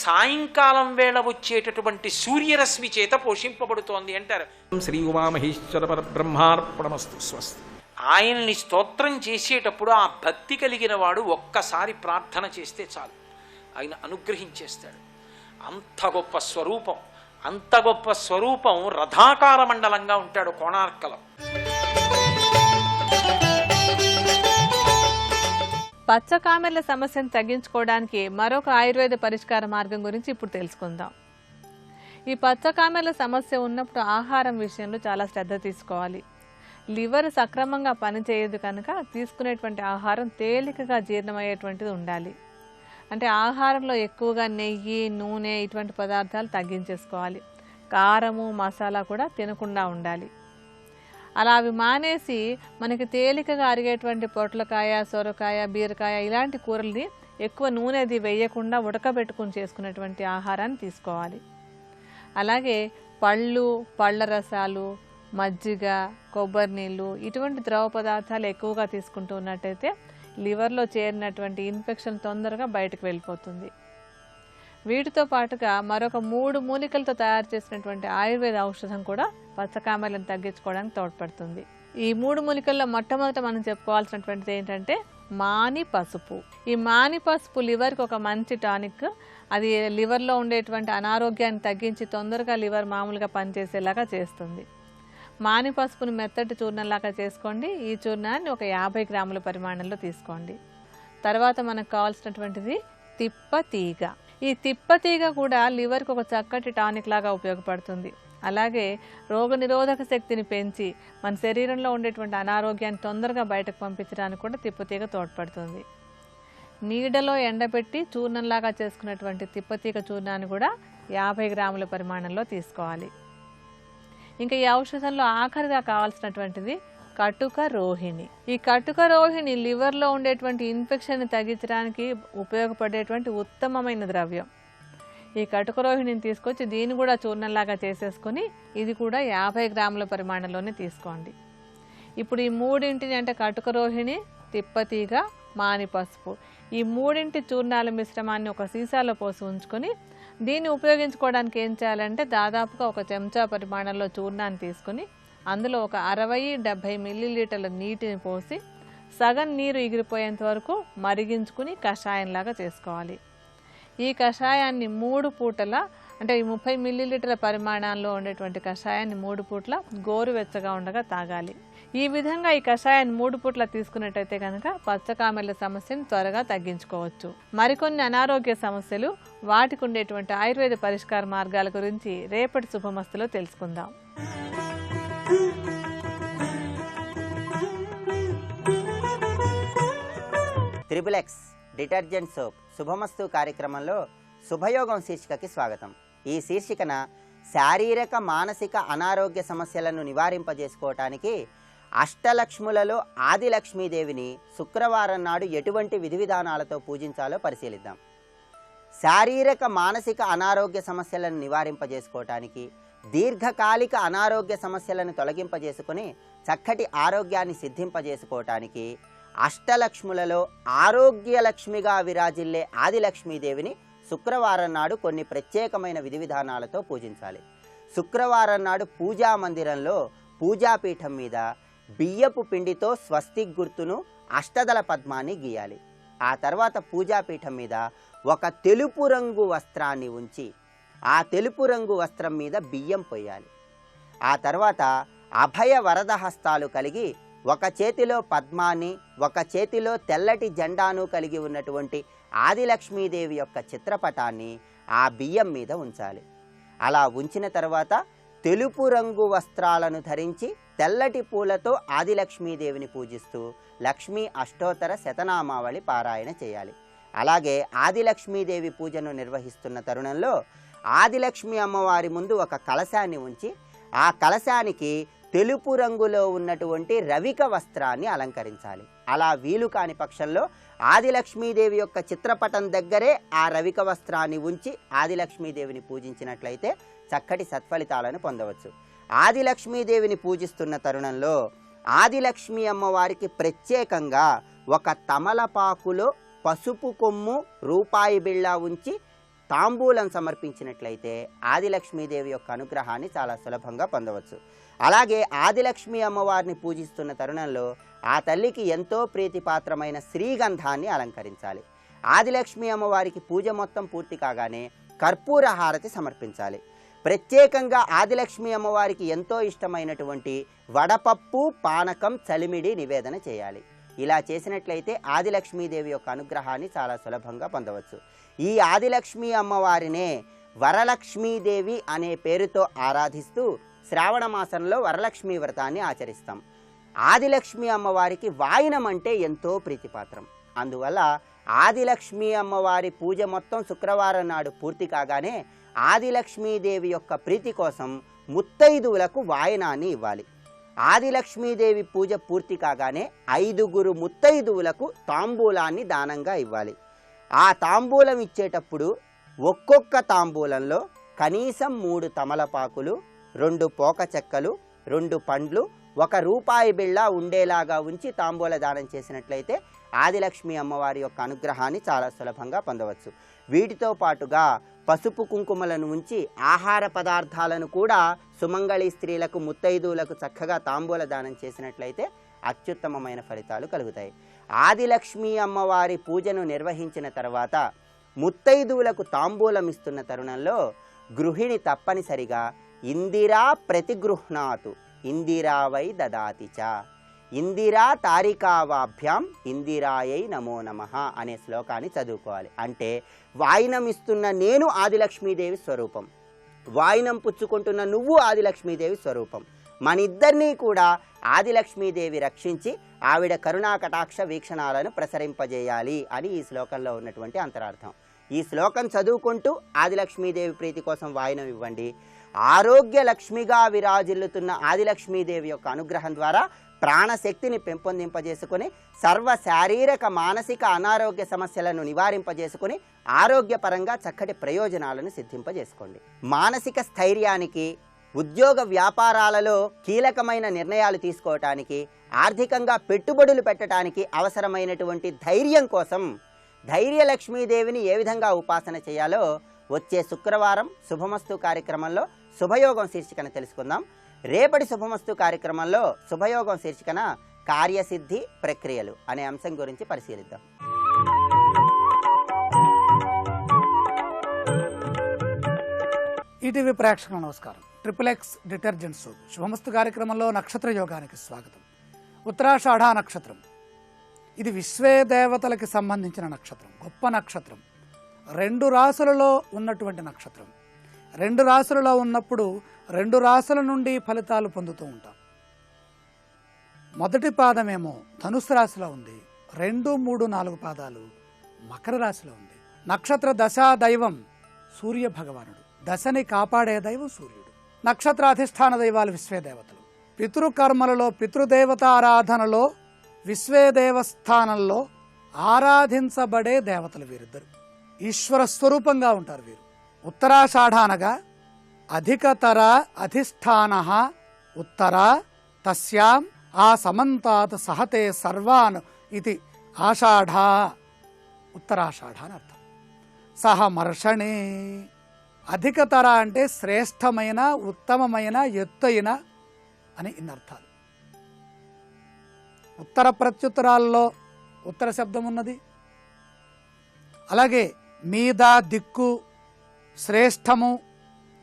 సాయంకాలం వేళ వచ్చేటటువంటి సూర్యరశ్మి చేత పోషింపబడుతోంది అంటారు. శ్రీ ఉమామహేశ్వర పరబ్రహ్మార్పణమస్తు. స్వస్తి. ఆయన్ని స్తోత్రం చేసేటప్పుడు ఆ భక్తి కలిగిన వాడు ఒక్కసారి ప్రార్థన చేస్తే చాలు, ఆయన అనుగ్రహించేస్తాడు. అంత గొప్ప స్వరూపం, అంత గొప్ప స్వరూపం. రథాకార మండలంగా ఉంటాడు కోణార్కలో. పచ్చకామెర్ల సమస్యను తగ్గించుకోవడానికి మరొక ఆయుర్వేద పరిష్కార మార్గం గురించి ఇప్పుడు తెలుసుకుందాం. ఈ పచ్చకామెర్ల సమస్య ఉన్నప్పుడు ఆహారం విషయంలో చాలా శ్రద్ధ తీసుకోవాలి. లివర్ సక్రమంగా పనిచేయదు కనుక తీసుకునేటువంటి ఆహారం తేలికగా జీర్ణమయ్యేటువంటిది ఉండాలి. అంటే ఆహారంలో ఎక్కువగా నెయ్యి, నూనె ఇటువంటి పదార్థాలు తగ్గించేసుకోవాలి. కారము, మసాలా కూడా తినకుండా ఉండాలి. అలా అవి మానేసి మనకి తేలికగా అరిగేటువంటి పొట్లకాయ, సొరకాయ, బీరకాయ ఇలాంటి కూరల్ని ఎక్కువ నూనెది వేయకుండా ఉడకబెట్టుకుని చేసుకునేటువంటి ఆహారాన్ని తీసుకోవాలి. అలాగే పళ్ళు, పళ్ళ రసాలు, మజ్జిగ, కొబ్బరి నీళ్ళు ఇటువంటి ద్రవ పదార్థాలు ఎక్కువగా తీసుకుంటూ ఉన్నట్టయితే లివర్లో చేరినటువంటి ఇన్ఫెక్షన్ తొందరగా బయటకు వెళ్ళిపోతుంది. వీటితో పాటుగా మరొక 3 మూలికలతో తయారు చేసినటువంటి ఆయుర్వేద ఔషధం కూడా పచ్చకామెర్లను తగ్గించుకోవడానికి తోడ్పడుతుంది. ఈ 3 మూలికల్లో మొట్టమొదట మనం చెప్పుకోవాల్సినటువంటిది ఏంటంటే మాని పసుపు. ఈ మాని పసుపు లివర్కి ఒక మంచి టానిక్. అది లివర్లో ఉండేటువంటి అనారోగ్యాన్ని తగ్గించి తొందరగా లివర్ మామూలుగా పనిచేసేలాగా చేస్తుంది. మాని పసుపును మెత్తటి చూర్ణంలాగా చేసుకోండి. ఈ చూర్ణాన్ని ఒక 50 గ్రాముల పరిమాణంలో తీసుకోండి. తర్వాత మనకు కావాల్సినటువంటిది తిప్పతీగ. ఈ తిప్పతీగ కూడా లివర్కి ఒక చక్కటి టానిక్ లాగా ఉపయోగపడుతుంది. అలాగే రోగనిరోధక శక్తిని పెంచి మన శరీరంలో ఉండేటువంటి అనారోగ్యాన్ని తొందరగా బయటకు పంపించడానికి కూడా తిప్పతీగ తోడ్పడుతుంది. నీడలో ఎండబెట్టి చూర్ణంలాగా చేసుకున్నటువంటి తిప్పతీగ చూర్ణాన్ని కూడా 50 గ్రాముల పరిమాణంలో తీసుకోవాలి. ఇంకా ఈ ఔషధంలో ఆఖరిగా కావాల్సినటువంటిది కటుక రోహిణి. ఈ కటుక రోహిణి లివర్లో ఉండేటువంటి ఇన్ఫెక్షన్ని తగ్గించడానికి ఉపయోగపడేటువంటి ఉత్తమమైన ద్రవ్యం. ఈ కటుక రోహిణిని తీసుకొచ్చి దీన్ని కూడా చూర్ణంలాగా చేసేసుకొని ఇది కూడా 50 గ్రాముల పరిమాణంలోనే తీసుకోండి. ఇప్పుడు ఈ 3 అంటే కటుక రోహిణి, తిప్పతీగ, మాని పసుపు ఈ 3 చూర్ణాల మిశ్రమాన్ని ఒక సీసాలో పోసి ఉంచుకొని దీన్ని ఉపయోగించుకోవడానికి ఏం చేయాలంటే దాదాపుగా ఒక చెంచా పరిమాణంలో చూర్ణాన్ని తీసుకుని అందులో ఒక 60-70 మిల్లీలీటర్ల నీటిని పోసి సగం నీరు ఎగిరిపోయేంత వరకు మరిగించుకుని కషాయంలాగా చేసుకోవాలి. ఈ కషాయాన్ని 3 పూటల అంటే ఈ 30 మిల్లీలీటర్ల పరిమాణంలో ఉండేటువంటి కషాయాన్ని 3 పూట్ల గోరువెచ్చగా ఉండగా తాగాలి. ఈ విధంగా ఈ కషాయాన్ని 3 పూట్ల తీసుకున్నట్టయితే కనుక పచ్చకామెర్ల సమస్యను త్వరగా తగ్గించుకోవచ్చు. మరికొన్ని అనారోగ్య సమస్యలు వాటికి ఉండేటువంటి ఆయుర్వేద పరిష్కార మార్గాల గురించి రేపటి శుభమస్తులో తెలుసుకుందాం. త్రిబులెక్స్ డిటర్జెంట్ సోప్ శుభమస్తు కార్యక్రమంలో శుభయోగం శీర్షికకి స్వాగతం. ఈ శీర్షికన శారీరక మానసిక అనారోగ్య సమస్యలను నివారింపజేసుకోవటానికి అష్టలక్ష్ములలో ఆదిలక్ష్మీదేవిని శుక్రవారం నాడు ఎటువంటి విధి విధానాలతో పూజించాలో పరిశీలిద్దాం. శారీరక మానసిక అనారోగ్య సమస్యలను నివారింపజేసుకోవటానికి దీర్ఘకాలిక అనారోగ్య సమస్యలను తొలగింపజేసుకుని చక్కటి ఆరోగ్యాన్ని సిద్ధింపజేసుకోవటానికి అష్టలక్ష్ములలో ఆరోగ్యలక్ష్మిగా విరాజిల్లే ఆదిలక్ష్మీదేవిని శుక్రవారం నాడు కొన్ని ప్రత్యేకమైన విధి విధానాలతో పూజించాలి. శుక్రవారం నాడు పూజా మందిరంలో పూజాపీఠం మీద బియ్యపు పిండితో స్వస్తిక్ గుర్తును అష్టదళ పద్మాన్ని గీయాలి. ఆ తర్వాత పూజాపీఠం మీద ఒక తెలుపు రంగు వస్త్రాన్ని ఉంచి ఆ తెలుపు రంగు వస్త్రం మీద బియ్యం పొయ్యాలి. ఆ తర్వాత అభయ వరద హస్తాలు కలిగి ఒక చేతిలో పద్మాన్ని ఒక చేతిలో తెల్లటి జెండాను కలిగి ఉన్నటువంటి ఆదిలక్ష్మీదేవి యొక్క చిత్రపటాన్ని ఆ బియ్యం మీద ఉంచాలి. అలా ఉంచిన తర్వాత తెలుపు రంగు వస్త్రాలను ధరించి తెల్లటి పూలతో ఆదిలక్ష్మీదేవిని పూజిస్తూ లక్ష్మీ అష్టోత్తర శతనామావళి పారాయణ చేయాలి. అలాగే ఆదిలక్ష్మీదేవి పూజను నిర్వహిస్తున్న తరుణంలో ఆదిలక్ష్మి అమ్మవారి ముందు ఒక కలశాన్ని ఉంచి ఆ కలశానికి తెలుపు రంగులో ఉన్నటువంటి రవిక వస్త్రాన్ని అలంకరించాలి. అలా వీలు కాని పక్షంలో ఆదిలక్ష్మీదేవి యొక్క చిత్రపటం దగ్గరే ఆ రవిక వస్త్రాన్ని ఉంచి ఆదిలక్ష్మీదేవిని పూజించినట్లయితే చక్కటి సత్ఫలితాలను పొందవచ్చు. ఆదిలక్ష్మీదేవిని పూజిస్తున్న తరుణంలో ఆదిలక్ష్మి అమ్మవారికి ప్రత్యేకంగా ఒక తమలపాకులో పసుపు కొమ్ము రూపాయి బిళ్ళ ఉంచి తాంబూలం సమర్పించినట్లయితే ఆదిలక్ష్మీదేవి యొక్క అనుగ్రహాన్ని చాలా సులభంగా పొందవచ్చు. అలాగే ఆదిలక్ష్మి అమ్మవారిని పూజిస్తున్న తరుణంలో ఆ తల్లికి ఎంతో ప్రీతిపాత్రమైన శ్రీగంధాన్ని అలంకరించాలి. ఆదిలక్ష్మి అమ్మవారికి పూజ మొత్తం పూర్తి కాగానే కర్పూర హారతి సమర్పించాలి. ప్రత్యేకంగా ఆదిలక్ష్మి అమ్మవారికి ఎంతో ఇష్టమైనటువంటి వడపప్పు పానకం చలిమిడి నివేదన చేయాలి. ఇలా చేసినట్లయితే ఆదిలక్ష్మీదేవి యొక్క అనుగ్రహాన్ని చాలా సులభంగా పొందవచ్చు. ఈ ఆదిలక్ష్మి అమ్మవారినే వరలక్ష్మీదేవి అనే పేరుతో ఆరాధిస్తూ శ్రావణ మాసంలో వరలక్ష్మీ వ్రతాన్ని ఆచరిస్తాం. ఆదిలక్ష్మి అమ్మవారికి వాయినం అంటే ఎంతో ప్రీతిపాత్రం. అందువల్ల ఆదిలక్ష్మి అమ్మవారి పూజ మొత్తం శుక్రవారం నాడు పూర్తి కాగానే ఆదిలక్ష్మీదేవి యొక్క ప్రీతి కోసం ముత్తైదువులకు వాయనాన్ని ఇవ్వాలి. ఆదిలక్ష్మీదేవి పూజ పూర్తి కాగానే 5 ముత్తైదువులకు తాంబూలాన్ని దానంగా ఇవ్వాలి. ఆ తాంబూలం ఇచ్చేటప్పుడు ఒక్కొక్క తాంబూలంలో కనీసం 3 తమలపాకులు, 2 పోక చెక్కలు, 2 పండ్లు 1 రూపాయి బిళ్ళ ఉండేలాగా ఉంచి తాంబూల దానం చేసినట్లయితే ఆదిలక్ష్మి అమ్మవారి యొక్క అనుగ్రహాన్ని చాలా సులభంగా పొందవచ్చు. వీటితో పాటుగా పసుపు కుంకుమలను ఉంచి ఆహార పదార్థాలను కూడా సుమంగళి స్త్రీలకు ముత్తైదువులకు చక్కగా తాంబూల దానం చేసినట్లయితే అత్యుత్తమమైన ఫలితాలు కలుగుతాయి. ఆదిలక్ష్మి అమ్మవారి పూజను నిర్వహించిన తర్వాత ముత్తైదువులకు తాంబూలం ఇస్తున్న తరుణంలో గృహిణి తప్పనిసరిగా ఇందిరా ప్రతిగృహ్ణాతు ఇందిరా వై దదాతిచ ఇందిరా తారికావాభ్యాం ఇందిరాయై నమో నమః అనే శ్లోకాన్ని చదువుకోవాలి. అంటే వాయినం ఇస్తున్న నేను ఆదిలక్ష్మీదేవి స్వరూపం, వాయినం పుచ్చుకుంటున్న నువ్వు ఆదిలక్ష్మీదేవి స్వరూపం, మనిద్దరినీ కూడా ఆదిలక్ష్మీదేవి రక్షించి ఆవిడ కరుణా కటాక్ష వీక్షణాలను ప్రసరింపజేయాలి అని ఈ శ్లోకంలో ఉన్నటువంటి అంతరార్థం. ఈ శ్లోకం చదువుకుంటూ ఆదిలక్ష్మీదేవి ప్రీతి కోసం వాయినం ఇవ్వండి. ఆరోగ్య లక్ష్మిగా విరాజిల్లుతున్న ఆదిలక్ష్మీదేవి యొక్క అనుగ్రహం ద్వారా ప్రాణశక్తిని పెంపొందింపజేసుకుని సర్వ శారీరక మానసిక అనారోగ్య సమస్యలను నివారింపజేసుకుని ఆరోగ్యపరంగా చక్కటి ప్రయోజనాలను సిద్ధింపజేసుకోండి. మానసిక స్థైర్యానికి, ఉద్యోగ వ్యాపారాలలో కీలకమైన నిర్ణయాలు తీసుకోవటానికి, ఆర్థికంగా పెట్టుబడులు పెట్టడానికి అవసరమైనటువంటి ధైర్యం కోసం ధైర్యలక్ష్మీదేవిని ఏ విధంగా ఉపాసన చేయాలో వచ్చే శుక్రవారం శుభమస్తు కార్యక్రమంలో శుభయోగం శీర్షికన తెలుసుకుందాం. రేపటి శుభమస్తు కార్యక్రమంలో శుభయోగం శీర్షికన కార్యసిద్ధి ప్రక్రియలు అనే అంశం గురించి పరిశీలిద్దాం. ఈటీవీ ప్రేక్షకులకు నమస్కారం. ట్రిపుల్ X డిటర్జెంట్ సోప్ శుభమస్తు కార్యక్రమంలో నక్షత్ర యోగానికి స్వాగతం. ఉత్తరాషాఢ నక్షత్రం ఇది విశ్వేదేవతలకి సంబంధించిన నక్షత్రం, గొప్ప నక్షత్రం. 2 రాశులలో ఉన్నటువంటి నక్షత్రం. 2 రాశులలో ఉన్నప్పుడు 2 రాశుల నుండి ఫలితాలు పొందుతూ ఉంటాం. మొదటి పాదమేమో ధనుసు రాశిలో ఉంది, 2, 3, 4 పాదాలు మకర రాశిలో ఉంది. నక్షత్ర దశా దైవం సూర్య భగవానుడు, దశని కాపాడే దైవం సూర్యుడు. నక్షత్ర అధిష్టాన దైవాలు విశ్వేదేవతలు. పితృకర్మలలో పితృదేవతారాధనలో విశ్వేదేవస్థానంలో ఆరాధించబడే దేవతలు వీరిద్దరు. ఈశ్వర స్వరూపంగా ఉంటారు వీరు. ఉత్తరాషాఢ అనగా అధికతర అధిష్టాన ఉత్తర తస్యాం ఆ సమంతాత్ సహతే సర్వాన్ ఇది ఆషాఢ, ఉత్తరాషాఢ అని అర్థం. సహ మర్షణే, అధికతర అంటే శ్రేష్టమైన, ఉత్తమమైన, ఎత్తైన అని ఇన్ని అర్థాలు. ఉత్తర ప్రత్యుత్తరాల్లో ఉత్తర శబ్దం ఉన్నది. అలాగే మీద, దిక్కు, శ్రేష్టము,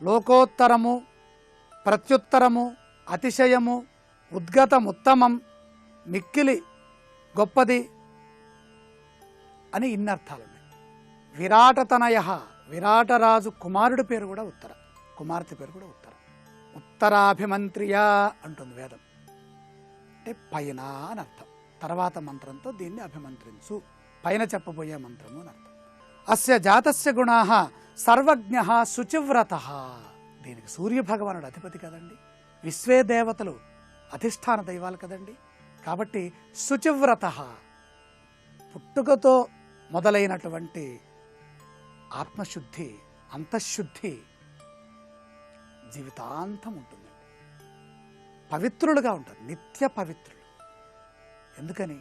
లోకోత్తరము, ప్రత్యుత్తరము, అతిశయము, ఉద్గతం, ఉత్తమం, మిక్కిలి గొప్పది అని ఇన్ని అర్థాలు ఉన్నాయి. విరాటతనయ, విరాటరాజు కుమారుడి పేరు కూడా ఉత్తర, కుమార్తె పేరు కూడా ఉత్తర. ఉత్తరాభిమంత్రియ అంటుంది వేదం, అంటే పైన అని అర్థం. తర్వాత మంత్రంతో దీన్ని అభిమంత్రించు, పైన చెప్పబోయే మంత్రము అని అర్థం. అస్య జాతస్య గుణాః సర్వజ్ఞః శుచివ్రతః. దీనికి సూర్య భగవానుడు అధిపతి కదండి, విశ్వే దేవతలు అధిష్టాన దైవాలు కదండి. కాబట్టి శుచివ్రతః, పుట్టుకతో మొదలైనటువంటి ఆత్మశుద్ధి, అంతఃశుద్ధి జీవితాంతం ఉంటుందండి. పవిత్రులుగా ఉంటారు, నిత్య పవిత్రులు. ఎందుకని?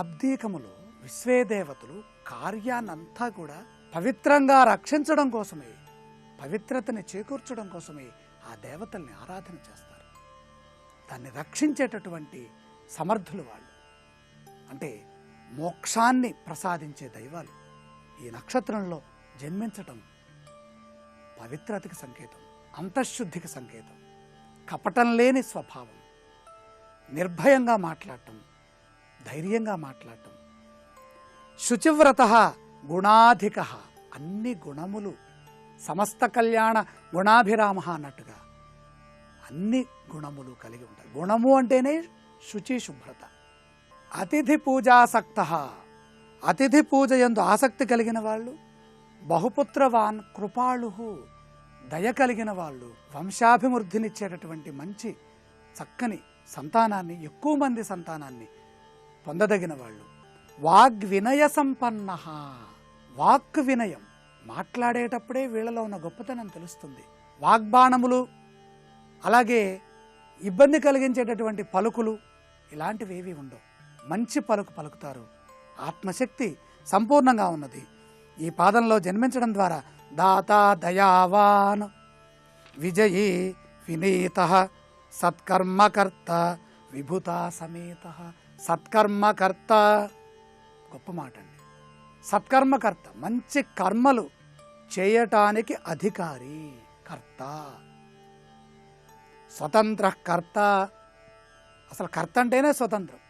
ఆబ్దీకములో విశ్వేదేవతలు కార్యాన్నంతా కూడా పవిత్రంగా రక్షించడం కోసమే, పవిత్రతని చేకూర్చడం కోసమే ఆ దేవతల్ని ఆరాధన చేస్తారు. దాన్ని రక్షించేటటువంటి సమర్థులు వాళ్ళు. అంటే మోక్షాన్ని ప్రసాదించే దైవాలు. ఈ నక్షత్రంలో జన్మించటం పవిత్రతకి సంకేతం, అంతఃశుద్ధికి సంకేతం, కపటం లేని స్వభావం, నిర్భయంగా మాట్లాడటం, ధైర్యంగా మాట్లాడటం. శుచివ్రత గుణాధిక, అన్ని గుణములు, సమస్త కళ్యాణ గుణాభిరామ అన్నట్టుగా అన్ని గుణములు కలిగి ఉంటారు. గుణము అంటేనే శుచి, శుభ్రత. అతిథి పూజాసక్త, అతిథి పూజ యందు ఆసక్తి కలిగిన వాళ్ళు. బహుపుత్రవాన్ కృపాళు, దయ కలిగిన వాళ్ళు. వంశాభివృద్ధినిచ్చేటటువంటి మంచి చక్కని సంతానాన్ని, ఎక్కువ మంది సంతానాన్ని పొందదగిన వాళ్ళు. వాగ్వినయ సంపన్న, వాక్ వినయం, మాట్లాడేటప్పుడే వీళ్ళలో ఉన్న గొప్పతనం తెలుస్తుంది. వాగ్బాణములు అలాగే ఇబ్బంది కలిగించేటటువంటి పలుకులు ఇలాంటివి ఏవి ఉండవు. మంచి పలుకు పలుకుతారు. ఆత్మశక్తి సంపూర్ణంగా ఉన్నది. ఈ పాదంలో జన్మించడం ద్వారా దాత దయావాన్ విజయీ వినీత సత్కర్మకర్త విభూత సమేత. సత్కర్మకర్త గొప్ప మాట అండి. సత్కర్మకర్త మంచి కర్మలు చేయటానికి అధికారి కర్త. స్వతంత్ర కర్త, అసలు కర్త అంటేనే స్వతంత్రం.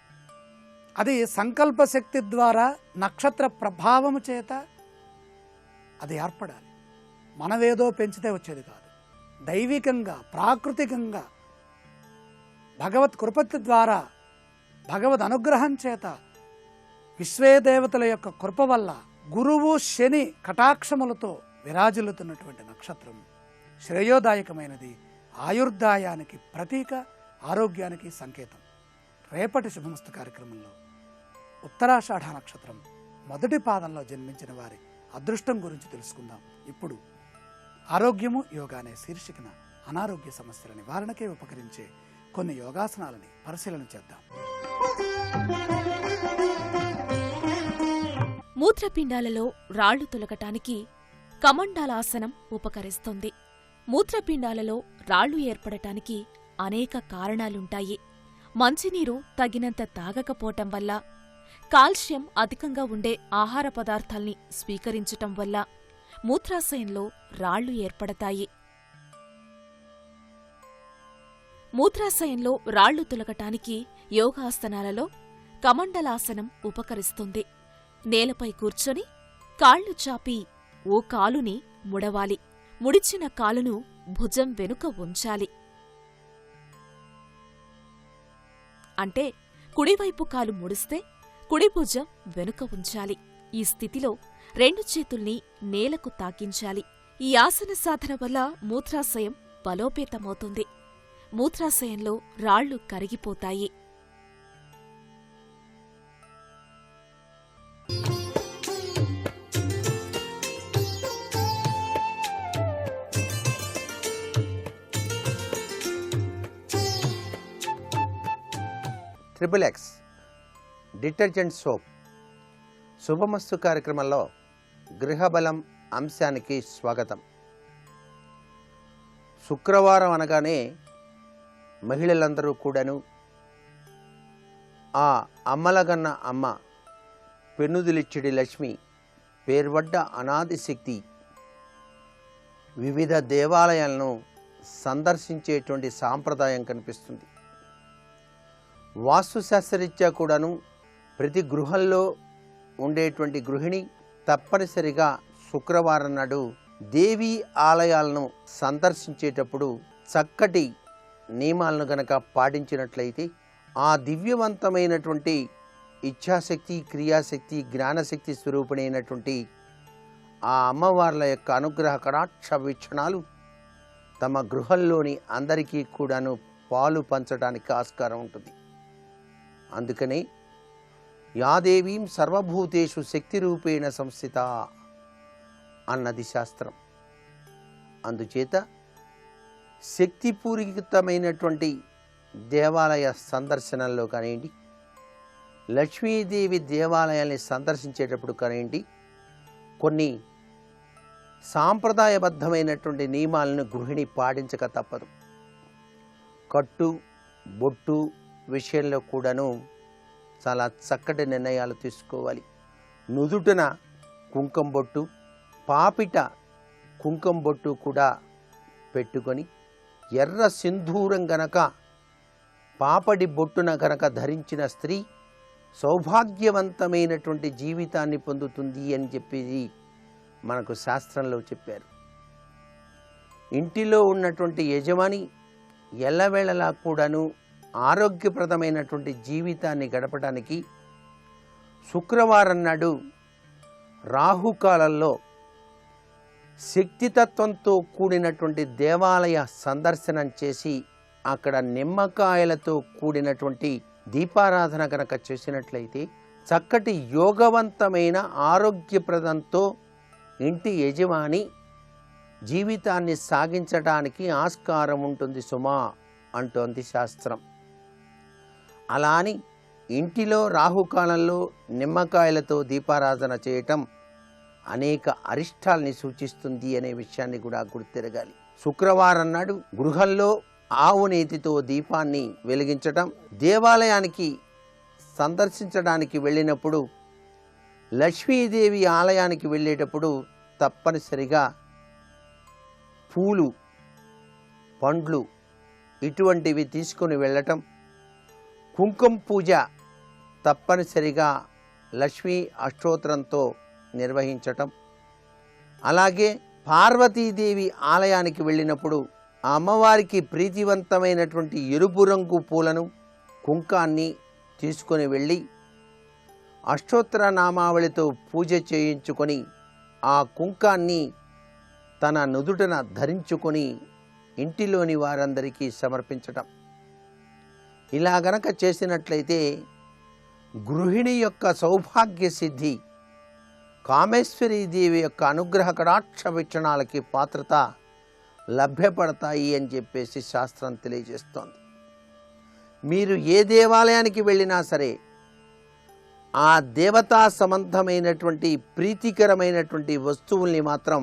అది సంకల్ప శక్తి ద్వారా నక్షత్ర ప్రభావము చేత అది ఏర్పడాలి. మనవేదో పెంచితే వచ్చేది కాదు. దైవికంగా ప్రాకృతికంగా భగవత్ కృపతి ద్వారా భగవద్ అనుగ్రహం చేత విశ్వే దేవతల యొక్క కృప వల్ల గురువు శని కటాక్షములతో విరాజిల్లుతున్నటువంటి నక్షత్రం శ్రేయోదాయకమైనది, ఆయుర్దాయానికి ప్రతీక, ఆరోగ్యానికి సంకేతం. రేపటి శుభమస్తు కార్యక్రమంలో ఉత్తరాషాఢ నక్షత్రం మొదటి పాదంలో జన్మించిన వారి అదృష్టం గురించి తెలుసుకుందాం. ఇప్పుడు ఆరోగ్యము యోగా అనే శీర్షికన అనారోగ్య సమస్యల నివారణకే ఉపకరించే కొన్ని యోగాసనాలని పరిశీలన చేద్దాం. మూత్రపిండాలలో రాళ్లు తొలగటానికి కమండలాసనం ఉపకరిస్తుంది. మూత్రపిండాలలో రాళ్లు ఏర్పడటానికి అనేక కారణాలుంటాయి. మంచినీరు తగినంత తాగకపోవటం వల్ల, కాల్షియం అధికంగా ఉండే ఆహార పదార్థాల్ని స్వీకరించటం వల్ల మూత్రాశయంలో రాళ్లు ఏర్పడతాయి. మూత్రాశయంలో రాళ్లు తొలగటానికి యోగాసనాలలో కమండలాసనం ఉపకరిస్తుంది. నేలపై కూర్చొని కాళ్లు చాపి ఓ కాలుని ముడవాలి. ముడిచిన కాలును భుజం వెనుక ఉంచాలి. అంటే కుడివైపు కాలు ముడిస్తే కుడి భుజం వెనుక ఉంచాలి. ఈ స్థితిలో రెండు చేతుల్ని నేలకు తాకించాలి. ఈ ఆసన సాధన వల్ల మూత్రాశయం బలోపేతమవుతుంది. మూత్రాశయంలో రాళ్లు కరిగిపోతాయి. ట్రిపుల్ ఎక్స్ డిటర్జెంట్ సోప్ శుభమస్తు కార్యక్రమంలో గృహబలం అంశానికి స్వాగతం. శుక్రవారం అనగానే మహిళలందరూ కూడాను ఆ అమ్మలగన్న అమ్మ పెన్నుదిలిచ్చిడి లక్ష్మి పేర్వడ్డ అనాది శక్తి వివిధ దేవాలయాలను సందర్శించేటువంటి సాంప్రదాయం కనిపిస్తుంది. వాస్తుశాస్త్రరీత్యా కూడాను ప్రతి గృహంలో ఉండేటువంటి గృహిణి తప్పనిసరిగా శుక్రవారం నాడు దేవీ ఆలయాలను సందర్శించేటప్పుడు చక్కటి నియమాలను గనక పాటించినట్లయితే ఆ దివ్యవంతమైనటువంటి ఇచ్ఛాశక్తి, క్రియాశక్తి, జ్ఞానశక్తి స్వరూపిణైనటువంటి ఆ అమ్మవార్ల యొక్క అనుగ్రహ కటాక్ష వీక్షణాలు తమ గృహంలోని అందరికీ కూడాను పాలు పంచడానికి ఆస్కారం ఉంటుంది. అందుకనే యాదేవీం సర్వభూతేషు శక్తిరూపేణ సంస్థిత అన్నది శాస్త్రం. అందుచేత శక్తిపూరితమైనటువంటి దేవాలయ సందర్శనల్లో కానివ్వండి, లక్ష్మీదేవి దేవాలయాల్ని సందర్శించేటప్పుడు కానివ్వండి, కొన్ని సాంప్రదాయబద్ధమైనటువంటి నియమాలను గృహిణి పాటించక తప్పదు. కట్టు బొట్టు విషయంలో కూడాను చాలా చక్కటి నిర్ణయాలు తీసుకోవాలి. నుదుటన కుంకుమ బొట్టు, పాపిట కుంకుమ బొట్టు కూడా పెట్టుకొని ఎర్ర సింధూరం గనక పాపడి బొట్టున గనక ధరించిన స్త్రీ సౌభాగ్యవంతమైనటువంటి జీవితాన్ని పొందుతుంది అని చెప్పేది మనకు శాస్త్రంలో చెప్పారు. ఇంటిలో ఉన్నటువంటి యజమాని ఎల్లవేళలా కూడాను ఆరోగ్యప్రదమైనటువంటి జీవితాన్ని గడపడానికి శుక్రవారం నాడు రాహుకాలంలో శక్తితత్వంతో కూడినటువంటి దేవాలయ సందర్శనం చేసి అక్కడ నిమ్మకాయలతో కూడినటువంటి దీపారాధన కనుక చేసినట్లయితే చక్కటి యోగవంతమైన ఆరోగ్యప్రదంతో ఇంటి యజమాని జీవితాన్ని సాగించడానికి ఆస్కారం ఉంటుంది సుమా అంటోంది శాస్త్రం. అలా అని ఇంటిలో రాహుకాలంలో నిమ్మకాయలతో దీపారాధన చేయటం అనేక అరిష్టాల్ని సూచిస్తుంది అనే విషయాన్ని కూడా గుర్తెరగాలి. శుక్రవారం నాడు గృహంలో ఆవు నేతితో దీపాన్ని వెలిగించటం, దేవాలయానికి సందర్శించడానికి వెళ్ళినప్పుడు, లక్ష్మీదేవి ఆలయానికి వెళ్ళేటప్పుడు తప్పనిసరిగా పూలు, పండ్లు ఇటువంటివి తీసుకుని వెళ్ళటం, కుంకుమ పూజ తప్పనిసరిగా లక్ష్మీ అష్టోత్తరంతో నిర్వహించటం, అలాగే పార్వతీదేవి ఆలయానికి వెళ్ళినప్పుడు ఆ అమ్మవారికి ప్రీతివంతమైనటువంటి ఎరుపు రంగు పూలను, కుంకాన్ని తీసుకొని వెళ్ళి అష్టోత్తర నామావళితో పూజ చేయించుకొని ఆ కుంకాన్ని తన నుదుటన ధరించుకొని ఇంటిలోని వారందరికీ సమర్పించటం. ఇలా గనక చేసినట్లయితే గృహిణి యొక్క సౌభాగ్య సిద్ధి, కామేశ్వరీదేవి యొక్క అనుగ్రహ కటాక్ష వీక్షణాలకి పాత్రత లభ్యపడతాయి అని చెప్పేసి శాస్త్రం తెలియజేస్తోంది. మీరు ఏ దేవాలయానికి వెళ్ళినా సరే ఆ దేవతా సంబంధమైనటువంటి ప్రీతికరమైనటువంటి వస్తువుల్ని మాత్రం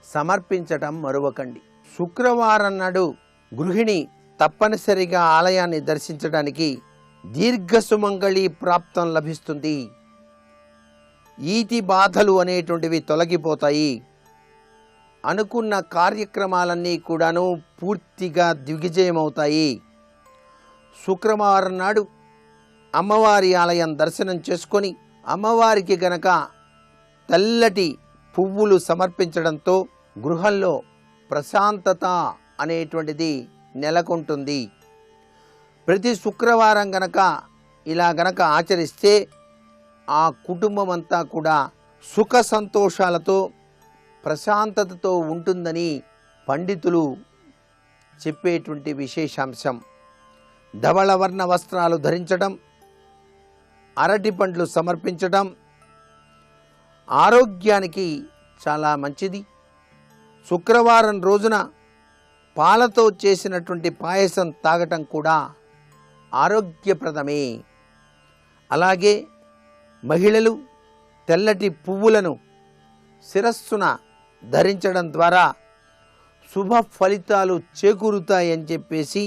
సమర్పించటం మరువకండి. శుక్రవారం నాడు గృహిణి తప్పనిసరిగా ఆలయాన్ని దర్శించడానికి దీర్ఘసుమంగళి ప్రాప్తం లభిస్తుంది. ఈతి బాధలు అనేటువంటివి తొలగిపోతాయి. అనుకున్న కార్యక్రమాలన్నీ కూడాను పూర్తిగా దిగ్విజయమవుతాయి. శుక్రవారం నాడు అమ్మవారి ఆలయం దర్శనం చేసుకొని అమ్మవారికి గనక తెల్లటి పువ్వులు సమర్పించడంతో గృహంలో ప్రశాంతత అనేటువంటిది నెలకొంటుంది. ప్రతి శుక్రవారం గనక ఇలా గనక ఆచరిస్తే ఆ కుటుంబం అంతా కూడా సుఖ సంతోషాలతో ప్రశాంతతతో ఉంటుందని పండితులు చెప్పేటువంటి విశేషాంశం. ధవళవర్ణ వస్త్రాలు ధరించడం, అరటి పండ్లు సమర్పించడం ఆరోగ్యానికి చాలా మంచిది. శుక్రవారం రోజున పాలతో చేసినటువంటి పాయసం తాగటం కూడా ఆరోగ్యప్రదమే. అలాగే మహిళలు తెల్లటి పువ్వులను శిరస్సున ధరించడం ద్వారా శుభ ఫలితాలు చేకూరుతాయని చెప్పేసి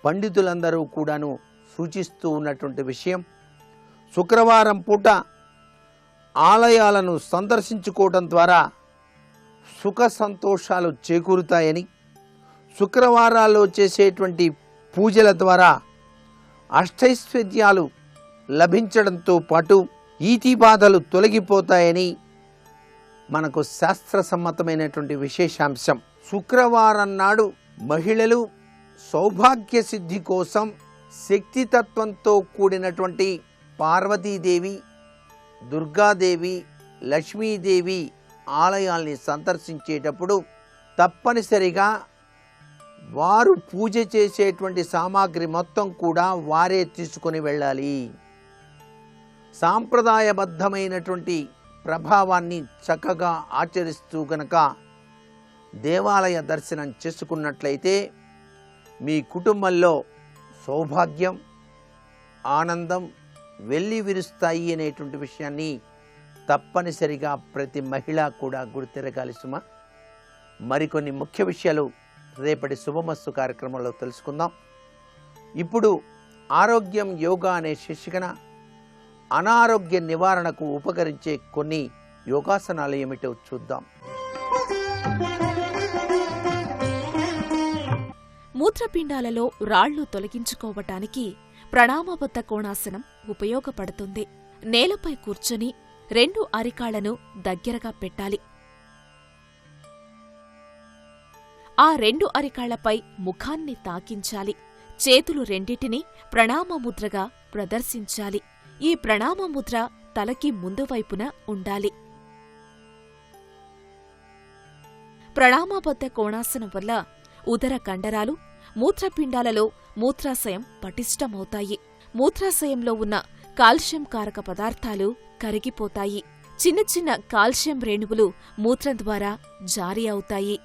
పండితులందరూ కూడాను సూచిస్తూ ఉన్నటువంటి విషయం. శుక్రవారం పూట ఆలయాలను సందర్శించుకోవడం ద్వారా సుఖ సంతోషాలు చేకూరుతాయని, శుక్రవారాల్లో చేసేటువంటి పూజల ద్వారా అష్టైశ్వర్యాలు లభించడంతో పాటు ఈతి బాధలు తొలగిపోతాయని మనకు శాస్త్రసమ్మతమైనటువంటి విశేషాంశం. శుక్రవారం నాడు మహిళలు సౌభాగ్య సిద్ధి కోసం శక్తితత్వంతో కూడినటువంటి పార్వతీదేవి, దుర్గాదేవి, లక్ష్మీదేవి ఆలయాల్ని సందర్శించేటప్పుడు తప్పనిసరిగా వారు పూజ చేసేటువంటి సామాగ్రి మొత్తం కూడా వారే తీసుకొని వెళ్ళాలి. సాంప్రదాయబద్ధమైనటువంటి ప్రభావాన్ని చక్కగా ఆచరిస్తూ గనక దేవాలయ దర్శనం చేసుకున్నట్లయితే మీ కుటుంబంలో సౌభాగ్యం, ఆనందం వెల్లి విరుస్తాయి అనేటువంటి విషయాన్ని తప్పనిసరిగా ప్రతి మహిళ కూడా గుర్తెరగాలి సుమా. మరికొన్ని ముఖ్య విషయాలు రేపటి శుభమస్తు కార్యక్రమంలో తెలుసుకుందాం. ఇప్పుడు ఆరోగ్యం యోగా అనే శీర్షికన అనారోగ్య నివారణకు ఉపకరించే కొన్ని యోగాసనాలు ఏమిటో చూద్దాం. మూత్రపిండాలలో రాళ్లు తొలగించుకోవటానికి ప్రణామబద్ధ కోణాసనం ఉపయోగపడుతుంది. నేలపై కూర్చొని 2 అరికాళ్లను దగ్గరగా పెట్టాలి. ఆ 2 అరికాళ్లపై ముఖాన్ని తాకించాలి. చేతులు రెండిటిని ప్రణామముద్రగా ప్రదర్శించాలి. ఈ ప్రణామముద్ర తలకి ముందు వైపున ఉండాలి. ప్రణామబద్ధ కోణాసనం వల్ల ఉదర కండరాలు, మూత్రపిండాలలో మూత్రాశయం పటిష్టమవుతాయి. మూత్రాశయంలో ఉన్న కాల్షియం కారక పదార్థాలు కరిగిపోతాయి. చిన్న చిన్న కాల్షియం రేణువులు మూత్రం ద్వారా జారీ అవుతాయి.